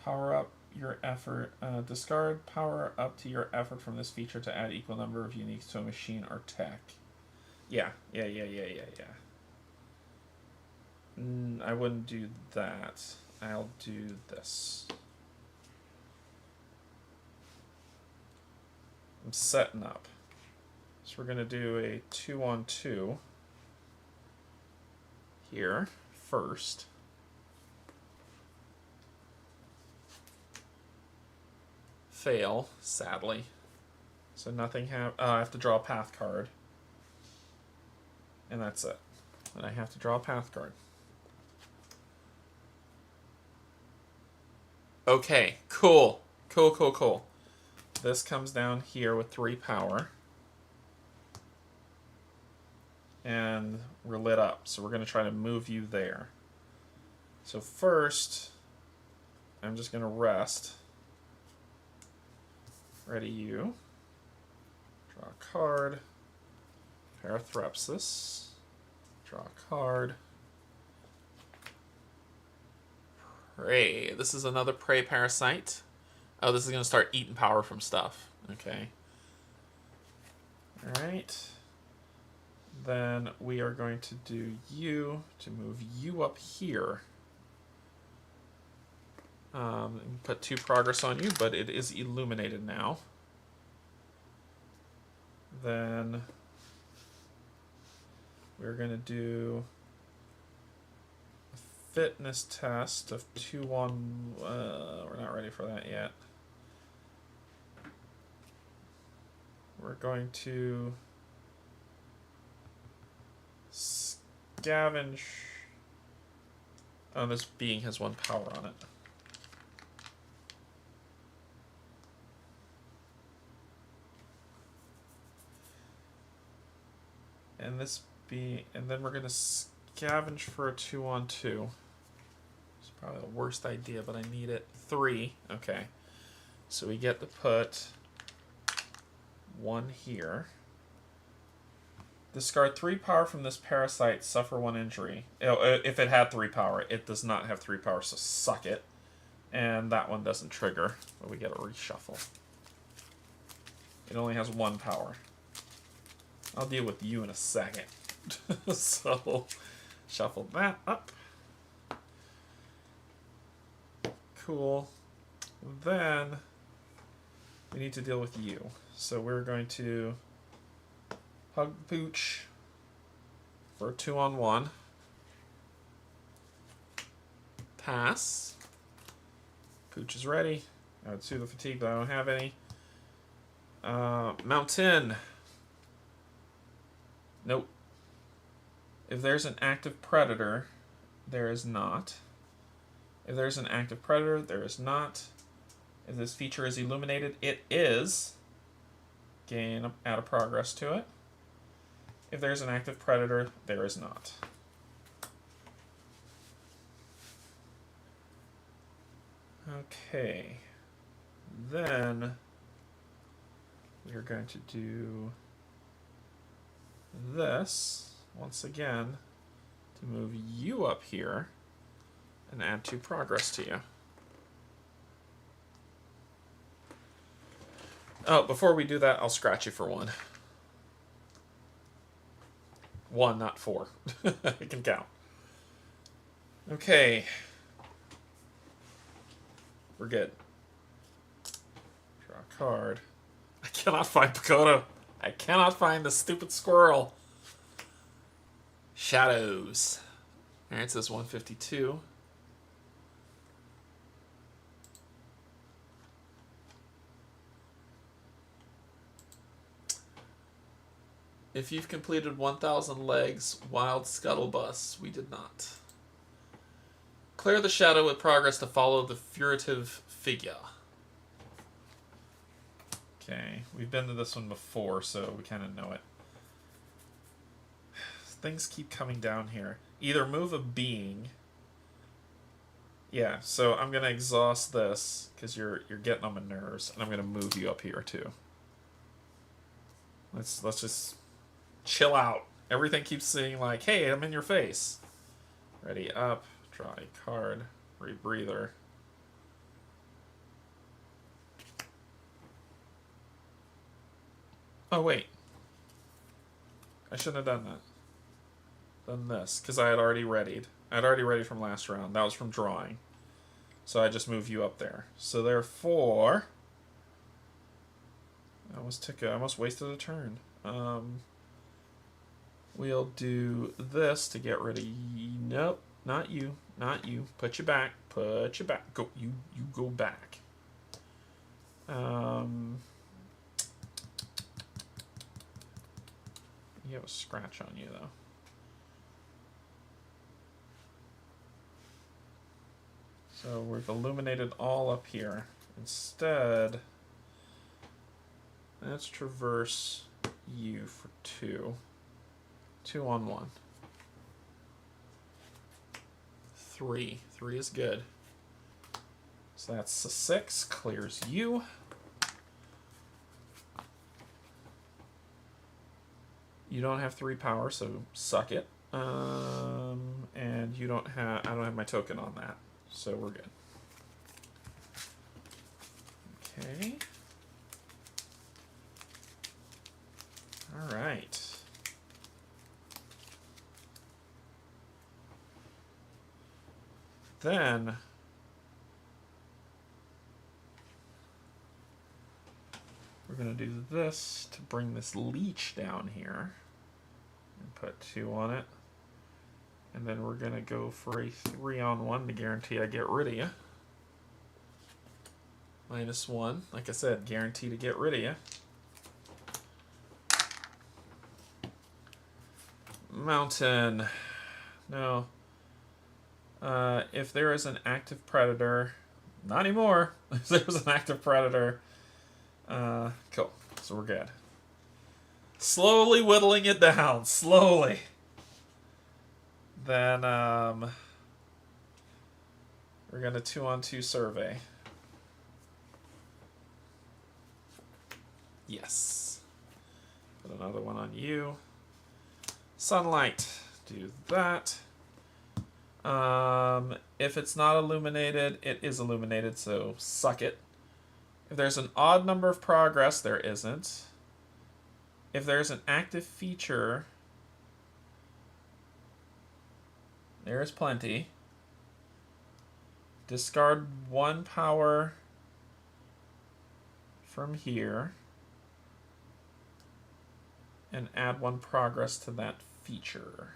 Power up your effort. Discard power up to your effort from this feature to add equal number of uniques to a machine or tech. Yeah. I wouldn't do that. I'll do this. I'm setting up. So we're going to do a 2-on-2 here first. Fail, sadly. So nothing I have to draw a path card. And that's it. And I have to draw a path card. Okay, cool. Cool. This comes down here with 3 power. And we're lit up, so we're going to try to move you there. So first, I'm just going to rest. Ready you. Draw a card. Parathrepsis. Draw a card. Prey. This is another prey parasite. Oh, this is going to start eating power from stuff. Okay. Alright. Then we are going to do you to move you up here. Put 2 progress on you, but it is illuminated now. Then we're going to do a fitness test of 2 on... we're not ready for that yet. We're going to scavenge... Oh, this being has 1 power on it. And this be, and then we're gonna scavenge for a 2 on 2. It's probably the worst idea, but I need it. 3. Okay. So we get to put 1 here. Discard 3 power from this parasite, suffer 1 injury. If it had 3 power, it does not have 3 power, so suck it. And that one doesn't trigger, but we get a reshuffle. It only has 1 power. I'll deal with you in a second. So, shuffle that up. Cool. Then, we need to deal with you. So we're going to hug Pooch for a 2 on 1. Pass. Pooch is ready. I would soothe the fatigue, but I don't have any. Mountain. Nope. If there's an active predator, there is not. If there's an active predator, there is not. If this feature is illuminated, it is. Gain add a progress to it. If there's an active predator, there is not. Okay. Then we're going to do this once again to move you up here and add 2 progress to you. Oh, before we do that, I'll scratch you for 1. 1, not 4. I can count. Okay. We're good. Draw a card. I cannot find Pagoda. I cannot find the stupid squirrel. Shadows. Alright, it says 152. If you've completed 1,000 legs, wild scuttlebus. We did not. Clear the shadow with progress to follow the furtive figure. Okay, we've been to this one before, so we kind of know it. Things keep coming down here. Either move a being. Yeah, so I'm gonna exhaust this because you're getting on my nerves, and I'm gonna move you up here too. Let's just chill out. Everything keeps saying like, "Hey, I'm in your face." Ready up. Draw a card. Rebreather. Oh, wait. I shouldn't have done that. Done this, because I had already readied. I had already readied from last round. That was from drawing. So I just moved you up there. So therefore... I almost wasted a turn. We'll do this to get rid of... Nope, not you. Not you. Put you back. Put you back. Go. You go back. You have a scratch on you, though. So we've illuminated all up here. Instead, let's traverse you for 2. 2 on 1. 3. 3 is good. So that's a 6. Clears you. You don't have 3 power, so suck it. And you don't have... I don't have my token on that. So we're good. Okay. All right. Then we're going to do this to bring this leech down here and put 2 on it. And then we're going to go for a 3-on-1 to guarantee I get rid of you. -1. Like I said, guarantee to get rid of you. Mountain. No. If there is an active predator, not anymore. If there's an active predator, cool. So we're good. Slowly whittling it down. Slowly. Then we're gonna 2-on-2 survey. Yes. Put another one on you. Sunlight. Do that. If it's not illuminated, it is illuminated, so suck it. If there's an odd number of progress, there isn't. If there's an active feature, there is plenty. Discard 1 power from here and add 1 progress to that feature.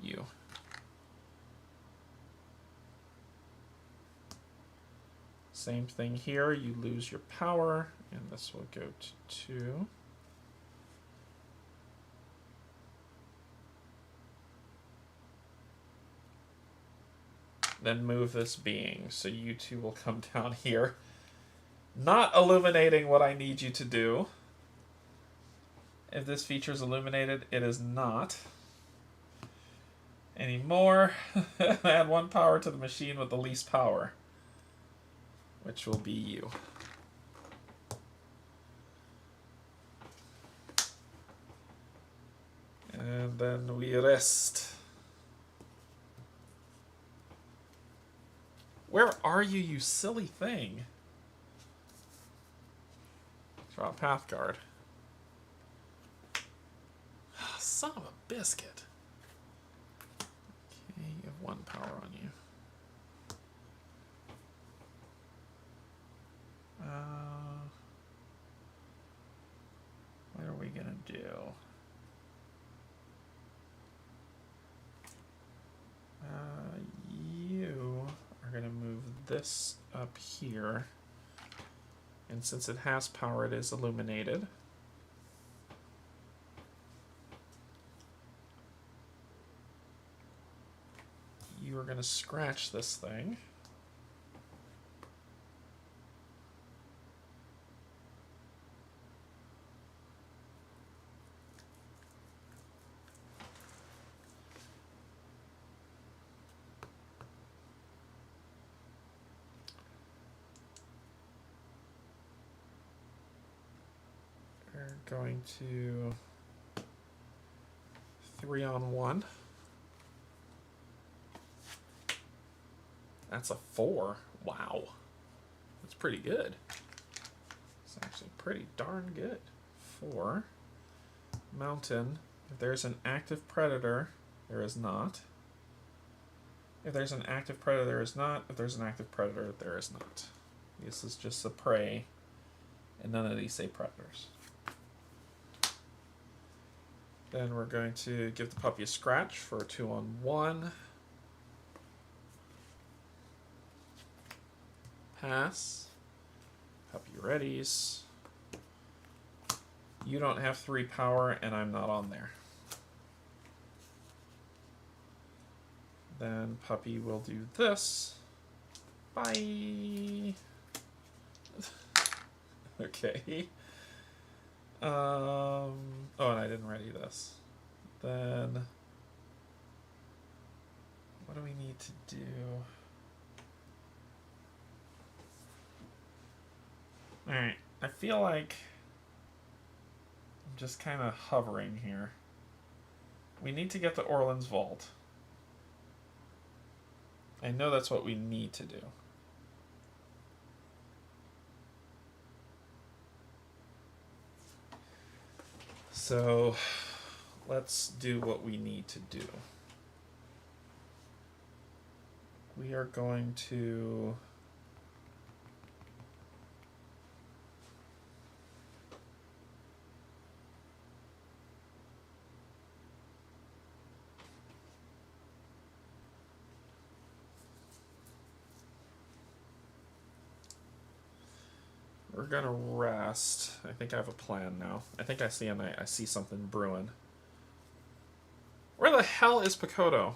You. Same thing here, you lose your power, and this will go to 2. Then move this being, so you 2 will come down here. Not illuminating what I need you to do. If this feature is illuminated, it is not. Anymore. Add 1 power to the machine with the least power, which will be you. And then we rest. Where are you, you silly thing? Draw a path guard. Son of a biscuit. Okay, you have 1 power on you. What are we gonna do? You are gonna move this up here, and since it has power, it is illuminated. You are gonna scratch this thing. Going to 3-on-1. That's a 4. Wow. That's pretty good. It's actually pretty darn good. 4. Mountain. If there's an active predator, there is not. If there's an active predator, there is not. If there's an active predator, there is not. This is just a prey, and none of these say predators. Then we're going to give the puppy a scratch for a 2-on-1. Pass. Puppy readies. You don't have 3 power, and I'm not on there. Then puppy will do this. Bye. Okay. Oh, and I didn't ready this. Then, what do we need to do? Alright, I feel like I'm just kind of hovering here. We need to get to Orland's Vault. I know that's what we need to do. So let's do what we need to do. We are going to we're gonna rest. I think I have a plan now. I think I see something brewing. Where the hell is Picoto?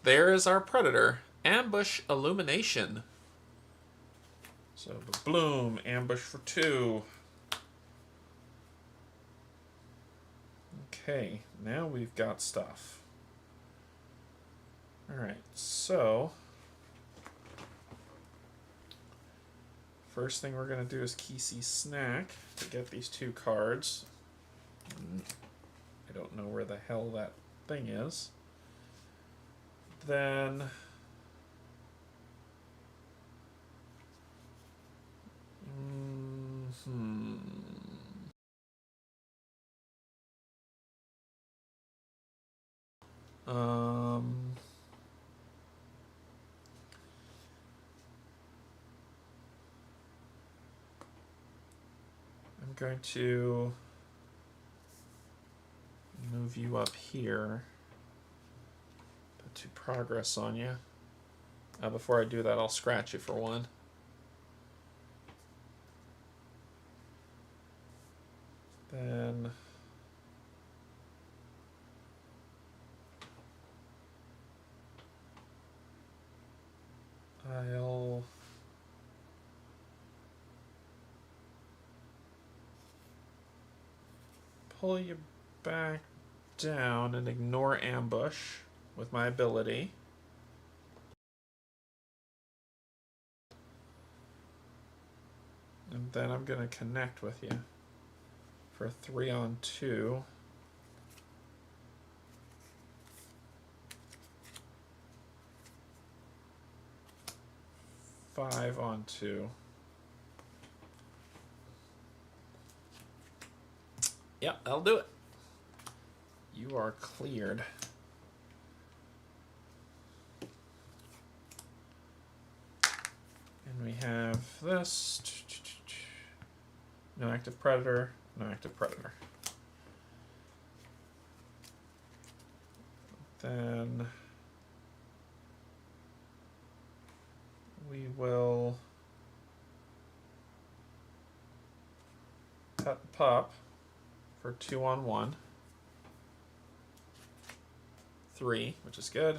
There is our predator. Ambush illumination. So bloom, ambush for 2. Okay, now we've got stuff. Alright, so first thing we're going to do is key C snack to get these 2 cards. I don't know where the hell that thing is. Then I'm going to move you up here. Put 2 progress on you. Before I do that, I'll scratch you for 1. Then I'll pull you back down and ignore ambush with my ability. And then I'm going to connect with you for 3 on 2. Five on 2. Yep, that'll do it. You are cleared. And we have this. No active predator, no active predator. Then we will pet the pup for 2 on 1. 3, which is good.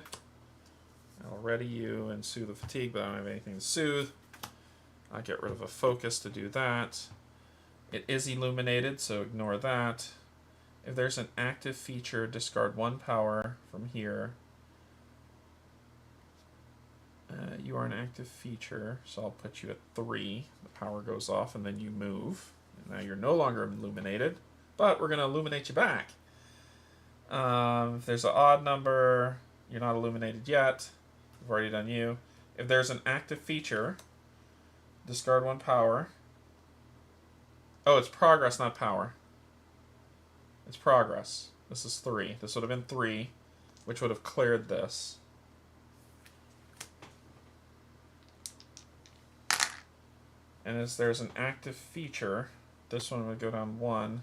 I'll ready you and soothe the fatigue, but I don't have anything to soothe. I'll get rid of a focus to do that. It is illuminated, so ignore that. If there's an active feature, discard 1 power from here. You are an active feature, so I'll put you at 3. The power goes off, and then you move. And now you're no longer illuminated, but we're going to illuminate you back. If there's an odd number, you're not illuminated yet. We've already done you. If there's an active feature, discard 1 power. Oh, it's progress, not power. It's progress. This is 3. This would have been 3, which would have cleared this. And as there's an active feature, this one would go down 1.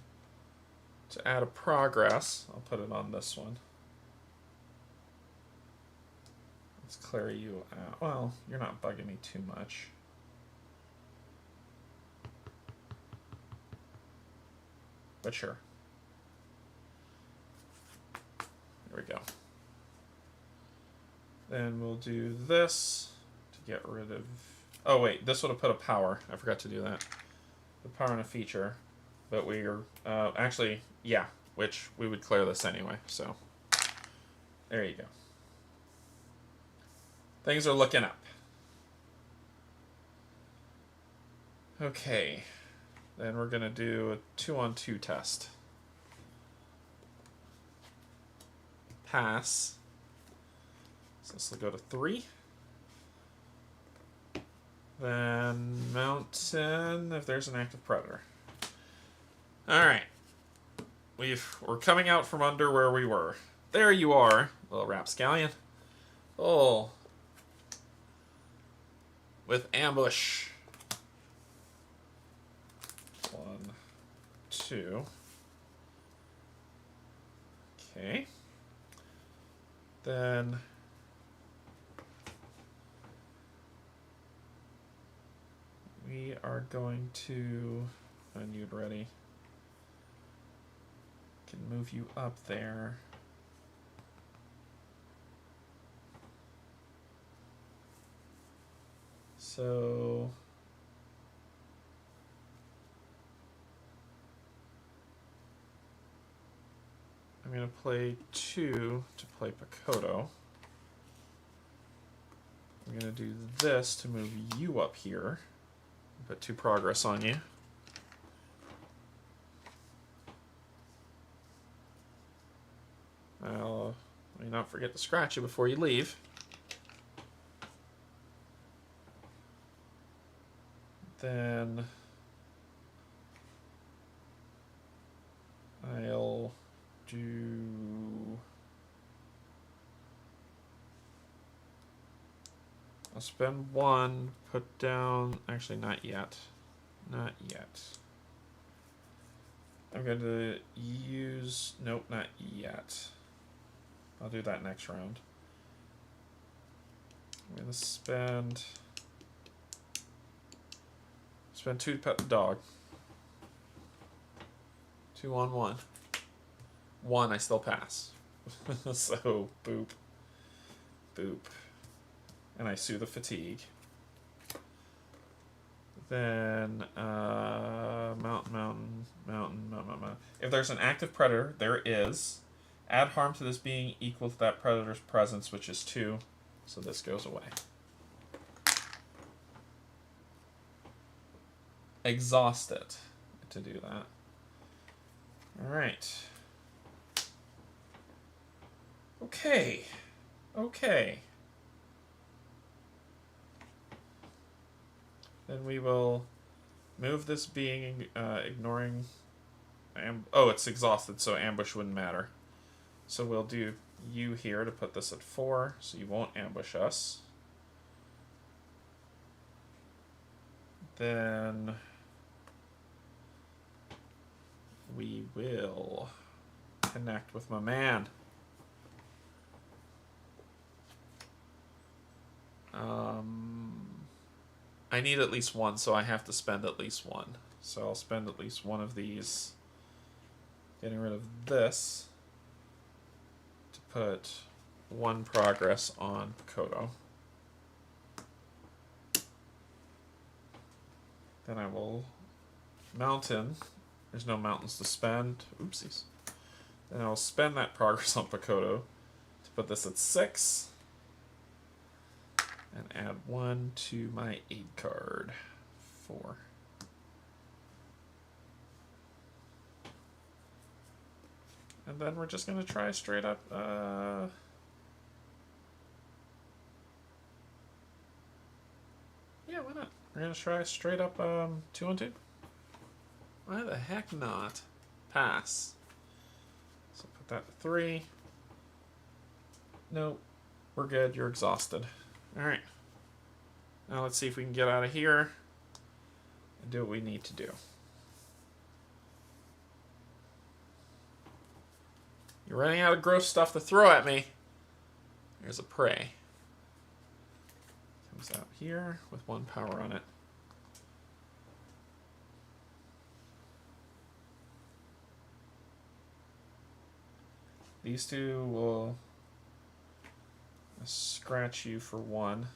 To add a progress, I'll put it on this one. Let's clear you out. Well, you're not bugging me too much. But sure. There we go. Then we'll do this to get rid of... Oh, wait. This would have put a power. I forgot to do that. The power and a feature. But we're... actually, yeah. Which we would clear this anyway. So, there you go. Things are looking up. Okay. Then we're going to do a 2-on-2 test. pass. So this will go to 3. Then mountain if there's an active predator. Alright. We're coming out from under where we were. There you are, little rapscallion. Oh. With ambush. 1, 2. Okay. Then we are going to, when you're ready, can move you up there. So I'm going to play 2 to play Pakoto. I'm going to do this to move you up here. Put 2 progress on you. Let me not forget to scratch you before you leave. Then I'll spend 1, put down, actually not yet. Not yet. I'm going to use, nope, not yet. I'll do that next round. I'm going to spend 2 to pet the dog. 2 on 1. 1, I still pass. So, boop. Boop. And I soothe the fatigue. Then, mountain. If there's an active predator, there is. Add harm to this being equal to that predator's presence, which is 2. So this goes away. Exhaust it to do that. Alright. Okay. Okay. Then we will move this being, ignoring... oh, it's exhausted, so ambush wouldn't matter. So we'll do you here to put this at 4, so you won't ambush us. Then we will connect with my man. I need at least 1, so I have to spend at least 1. So I'll spend at least 1 of these. Getting rid of this to put 1 progress on Pakoto. Then I will mountain. There's no mountains to spend. Oopsies. Then I'll spend that progress on Pakoto to put this at 6. And add 1 to my aid card. 4. And then we're just going to try straight up... yeah, why not? We're going to try straight up 2 on 2. Why the heck not? Pass. So put that to 3. Nope. We're good. You're exhausted. Alright. Now let's see if we can get out of here and do what we need to do. You're running out of gross stuff to throw at me. Here's a prey. Comes out here with 1 power on it. These 2 will scratch you for 1.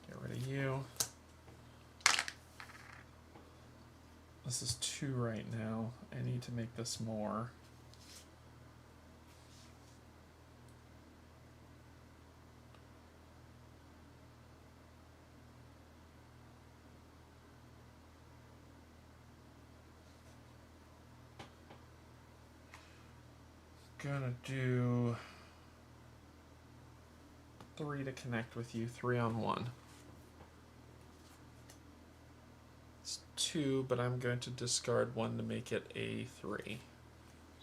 Get rid of you. This is 2 right now. I need to make this more. gonna do 3 to connect with you, 3 on 1. It's 2, but I'm going to discard 1 to make it a 3.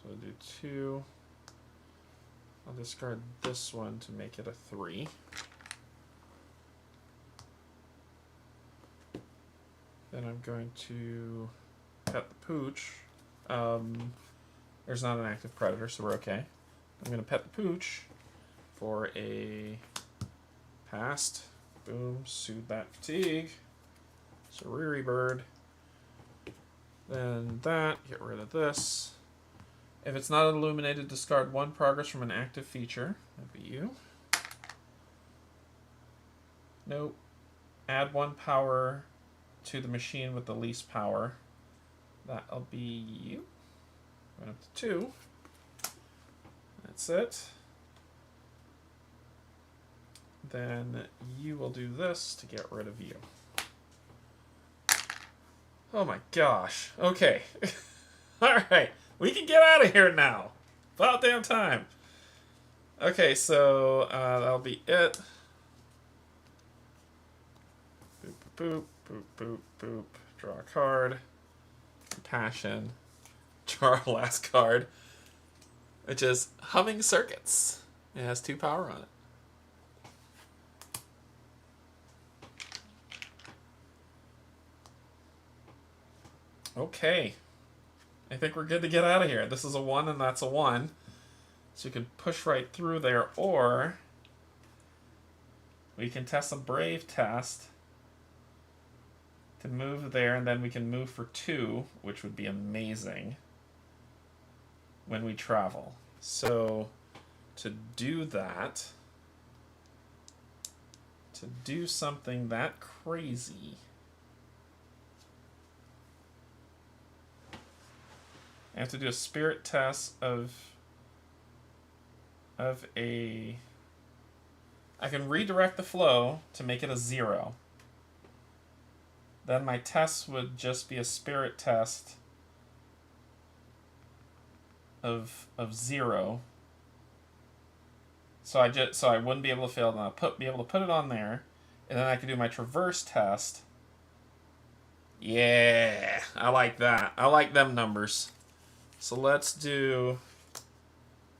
So I'll do 2. I'll discard this one to make it a 3. Then I'm going to pet the pooch. There's not an active predator, so we're okay. I'm going to pet the pooch for a past. Boom, soothe that fatigue. Sariri bird. Then that, get rid of this. If it's not illuminated, discard 1 progress from an active feature. That'd be you. Nope. Add 1 power to the machine with the least power. That'll be you. Went up to 2. That's it. Then you will do this to get rid of you. Oh my gosh. Okay. Alright. We can get out of here now. About damn time. Okay, so that'll be it. Boop, boop, boop, boop, boop. Draw a card. Passion. Draw our last card, which is Humming Circuits. It has 2 power on it. Okay. I think we're good to get out of here. This is a 1 and that's a 1. So you can push right through there, or we can test a Brave test to move there, and then we can move for 2, which would be amazing when we travel. So to do that, to do something that crazy, I have to do a spirit test of a... I can redirect the flow to make it a 0. Then my test would just be a spirit test of 0. So I wouldn't be able to fail, and I'll be able to put it on there, and then I could do my traverse test. Yeah, I like that. I like them numbers. So let's do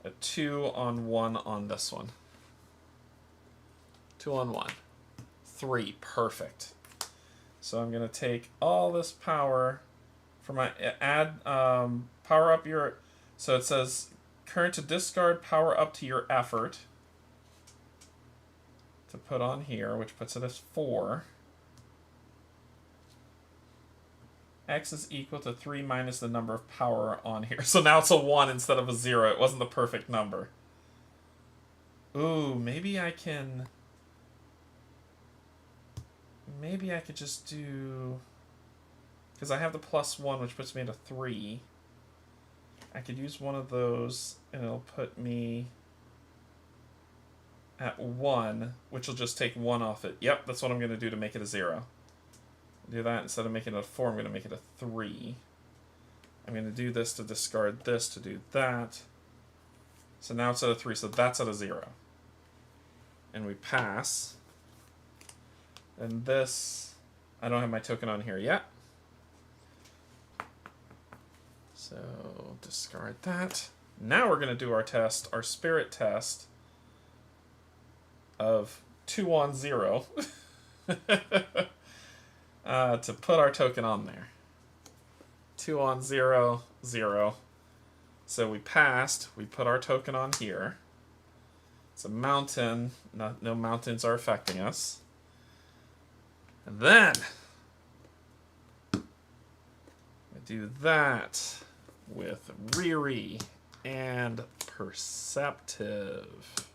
a 2 on 1 on this one. 2 on 1. 3, perfect. So I'm going to take all this power for my add power up your... So it says current to discard power up to your effort to put on here, which puts it as 4. X is equal to 3 minus the number of power on here. So now it's a 1 instead of a 0. It wasn't the perfect number. Ooh, maybe I can... Maybe I could just do... Because I have the +1, which puts me at a 3. I could use one of those, and it'll put me at 1, which will just take 1 off it. Yep, that's what I'm going to do to make it a 0. Do that. Instead of making it a 4, I'm going to make it a 3. I'm going to do this to discard this to do that. So now it's at a 3, so that's at a 0. And we pass. And this, I don't have my token on here yet. So discard that. Now we're going to do our test, our spirit test of 2 on 0. To put our token on there. 2 on 0, 0. So we passed. We put our token on here. It's a mountain. No mountains are affecting us. And then we do that with Riri and Perceptive.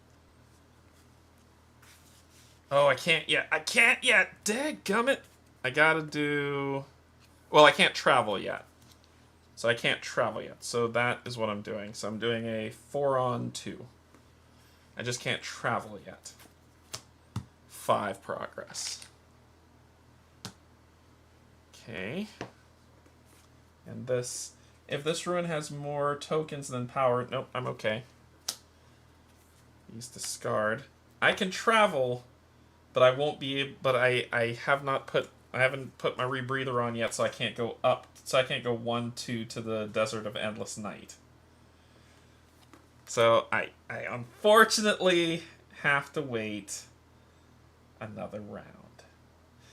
Oh, I can't yet. I can't yet. Dadgummit. I gotta do... Well, I can't travel yet. So I can't travel yet. So that is what I'm doing. So I'm doing a 4 on 2. I just can't travel yet. 5 progress. Okay. And this... If this rune has more tokens than power... Nope, I'm okay. Use discard. I can travel, but I won't be. But I have not put. I haven't put my rebreather on yet, so I can't go up. So I can't go 1-2 to the Desert of Endless Night. So I unfortunately have to wait another round.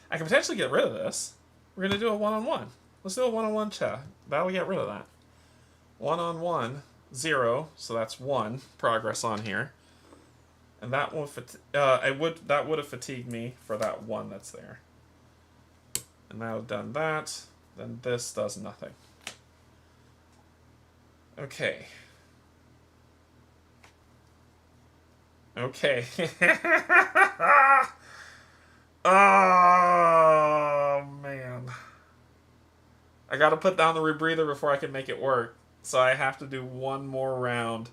I can potentially get rid of this. We're gonna do a one-on-one. Let's do a one-on-one chat. That'll get rid of that. One-on-1, 0. So that's 1 progress on here. And that will that would have fatigued me for that 1 that's there. And now I've done that, then this does nothing. Okay. Okay. Oh, man. I gotta put down the rebreather before I can make it work. So I have to do one more round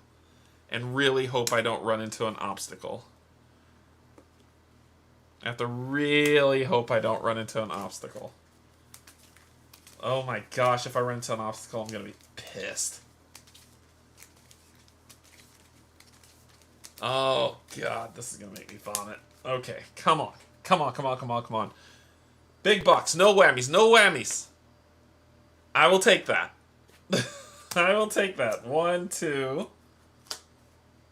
and really hope I don't run into an obstacle. I have to really hope I don't run into an obstacle. Oh my gosh, if I run into an obstacle, I'm gonna be pissed. Oh god, this is gonna make me vomit. Okay, come on. Come on, come on, come on, come on. Big bucks, no whammies, no whammies. I will take that. I will take that. 1, 2.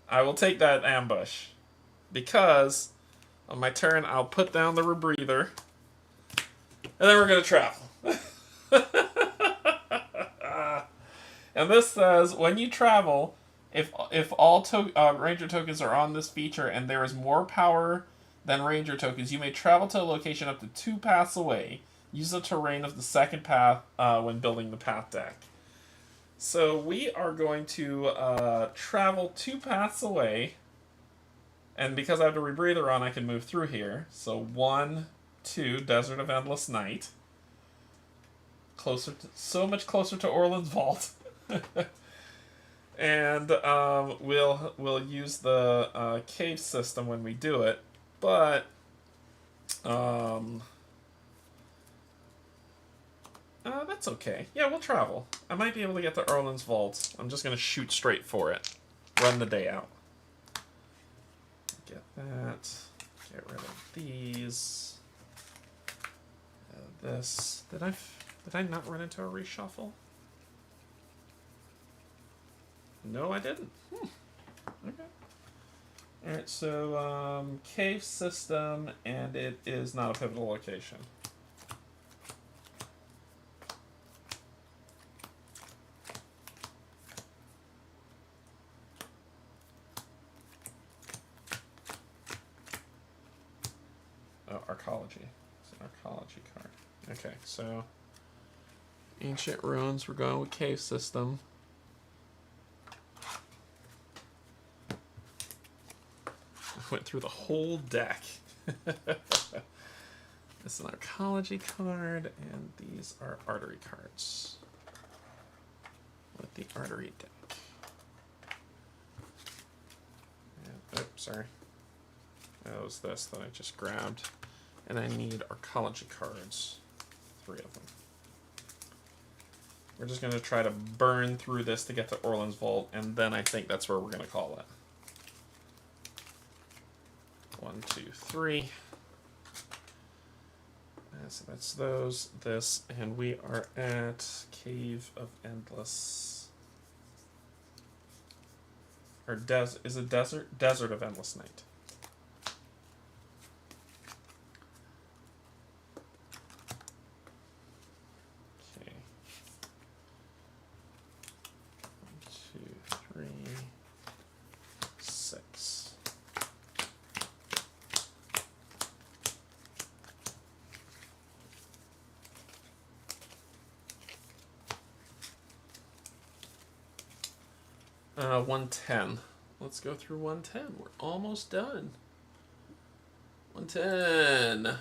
I will take that ambush. Because on my turn, I'll put down the rebreather. And then we're going to travel. And this says, when you travel, if all ranger tokens are on this feature and there is more power than ranger tokens, you may travel to a location up to 2 paths away. Use the terrain of the second path when building the path deck. So we are going to travel 2 paths away. And because I have the rebreather on, I can move through here. So 1, 2, Desert of Endless Night. So much closer to Orland's Vault. And we'll use the cave system when we do it. But that's okay. Yeah, we'll travel. I might be able to get to Orland's Vault. I'm just going to shoot straight for it. Run the day out. Get that. Get rid of these. This. Did I not run into a reshuffle? No, I didn't. Okay. Alright, so cave system, and it is not a pivotal location. Archaeology. It's an archaeology card. Okay, so ancient ruins. We're going with cave system. I went through the whole deck. This is an archaeology card, and these are artery cards. With the artery deck. And, oops, sorry. That was this that I just grabbed. And I need archaeology cards. 3 of them. We're just going to try to burn through this to get to Orland's Vault, and then I think that's where we're going to call it. 1, 2, 3. So that's those, this, and we are at Cave of Endless. Or is it Desert? Desert of Endless Night. Okay. 1, 2, 3, 6. . 110. Let's go through 110. We're almost done. 110.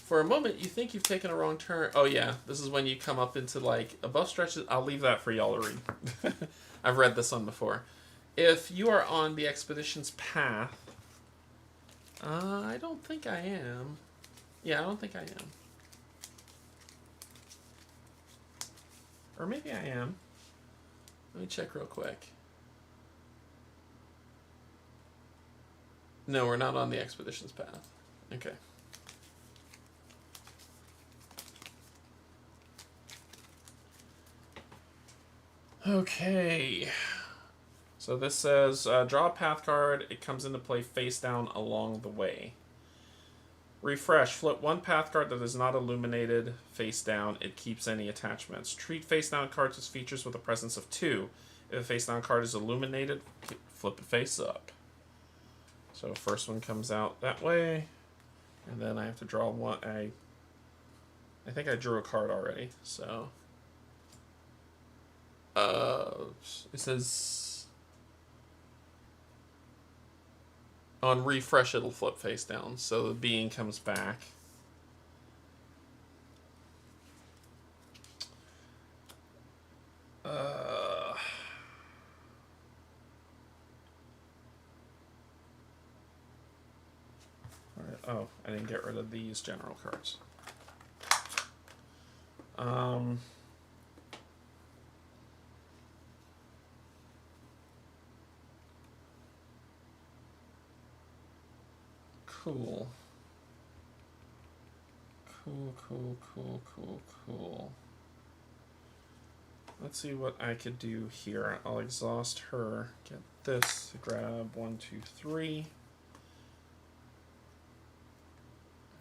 For a moment, you think you've taken a wrong turn. Oh, yeah. This is when you come up into, like, above stretches. I'll leave that for y'all to read. I've read this one before. If you are on the expedition's path... I don't think I am. Yeah, I don't think I am. Or maybe I am. Let me check real quick. No, we're not on the expeditions path. Okay. Okay. So this says, draw a path card. It comes into play face down along the way. Refresh. Flip one path card that is not illuminated face down. It keeps any attachments. Treat face down cards as features with a presence of 2. If a face down card is illuminated, flip it face up. So first one comes out that way. And then I have to draw one. I think I drew a card already. So it says on refresh it'll flip face down, so the being comes back. Oh, I didn't get rid of these general cards. Cool. Cool. Let's see what I could do here. I'll exhaust her. Get this. Grab 1, 2, 3.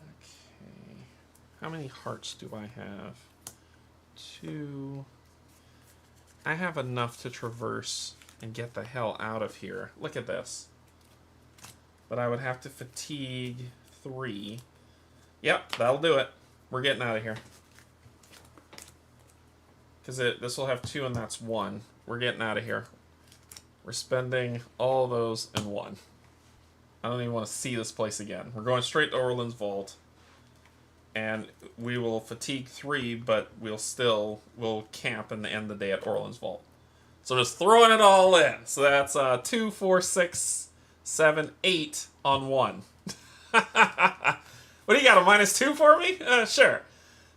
Okay. How many hearts do I have? 2. I have enough to traverse and get the hell out of here. Look at this. But I would have to fatigue 3. Yep, that'll do it. We're getting out of here. Because this will have 2 and that's 1. We're getting out of here. We're spending all those in 1. I don't even want to see this place again. We're going straight to Orland's Vault. And we will fatigue 3, but we'll camp and end the day at Orland's Vault. So just throwing it all in. So that's 2, 4, 6, 7, 8 on 1. What do you got, a -2 for me? Sure.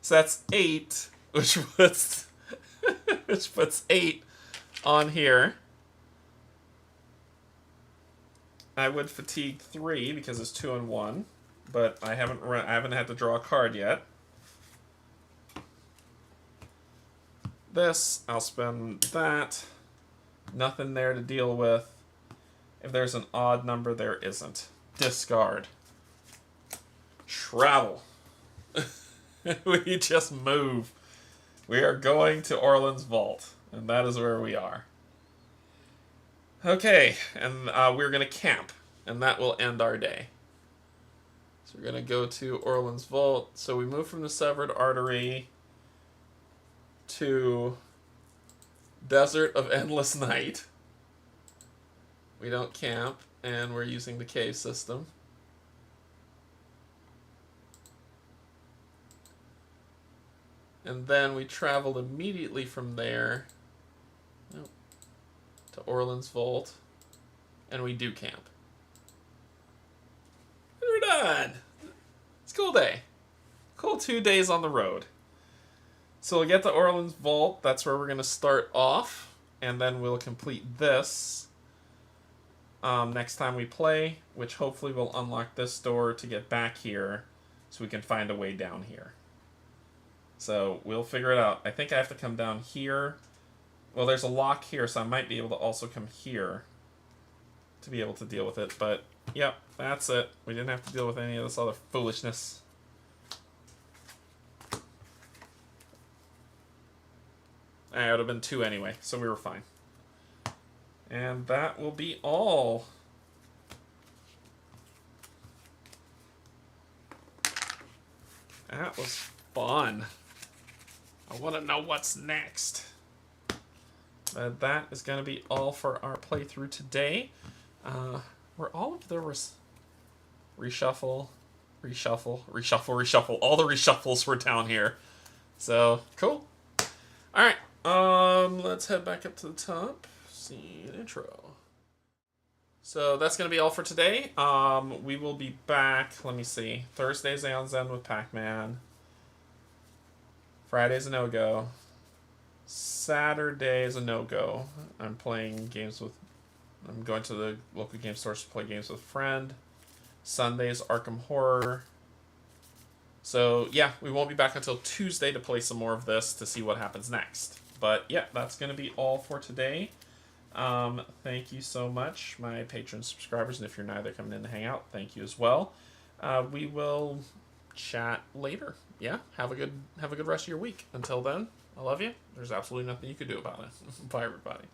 So that's 8, which puts 8 on here. I would fatigue 3 because it's 2 and 1, but I haven't had to draw a card yet. This, I'll spend that. Nothing there to deal with. If there's an odd number, there isn't. Discard. Travel. We just move. We are going to Orland's Vault, and that is where we are. Okay, and we're going to camp, and that will end our day. So we're going to go to Orland's Vault. So we move from the Severed Artery to Desert of Endless Night. We don't camp, and we're using the cave system. And then we traveled immediately from there to Orland's Vault, and we do camp. And we're done. It's a cool day. Cool 2 days on the road. So we'll get to Orland's Vault. That's where we're going to start off, and then we'll complete this next time we play, which hopefully will unlock this door to get back here so we can find a way down here. So we'll figure it out. I think I have to come down here. Well, there's a lock here, so I might be able to also come here to be able to deal with it. But, yep, that's it. We didn't have to deal with any of this other foolishness. It would have been 2 anyway, so we were fine. And that will be all. That was fun. I want to know what's next. That is going to be all for our playthrough today. Where all of there was reshuffle. All the reshuffles were down here. So, cool. Alright, let's head back up to the top. Scene intro. So that's going to be all for today. We will be back, let me see. Thursday's Aeon Zen with Pac-Man. Friday's a no-go. Saturday is a no-go. I'm going to the local game stores to play games with a friend. Sunday's Arkham Horror. So, yeah, we won't be back until Tuesday to play some more of this to see what happens next. But, yeah, that's going to be all for today. Thank you so much, my patron subscribers, and if you're neither coming in to hang out, thank you as well. We will chat later. Yeah, have a good rest of your week. Until then, I love you. There's absolutely nothing you can do about it. Bye, everybody.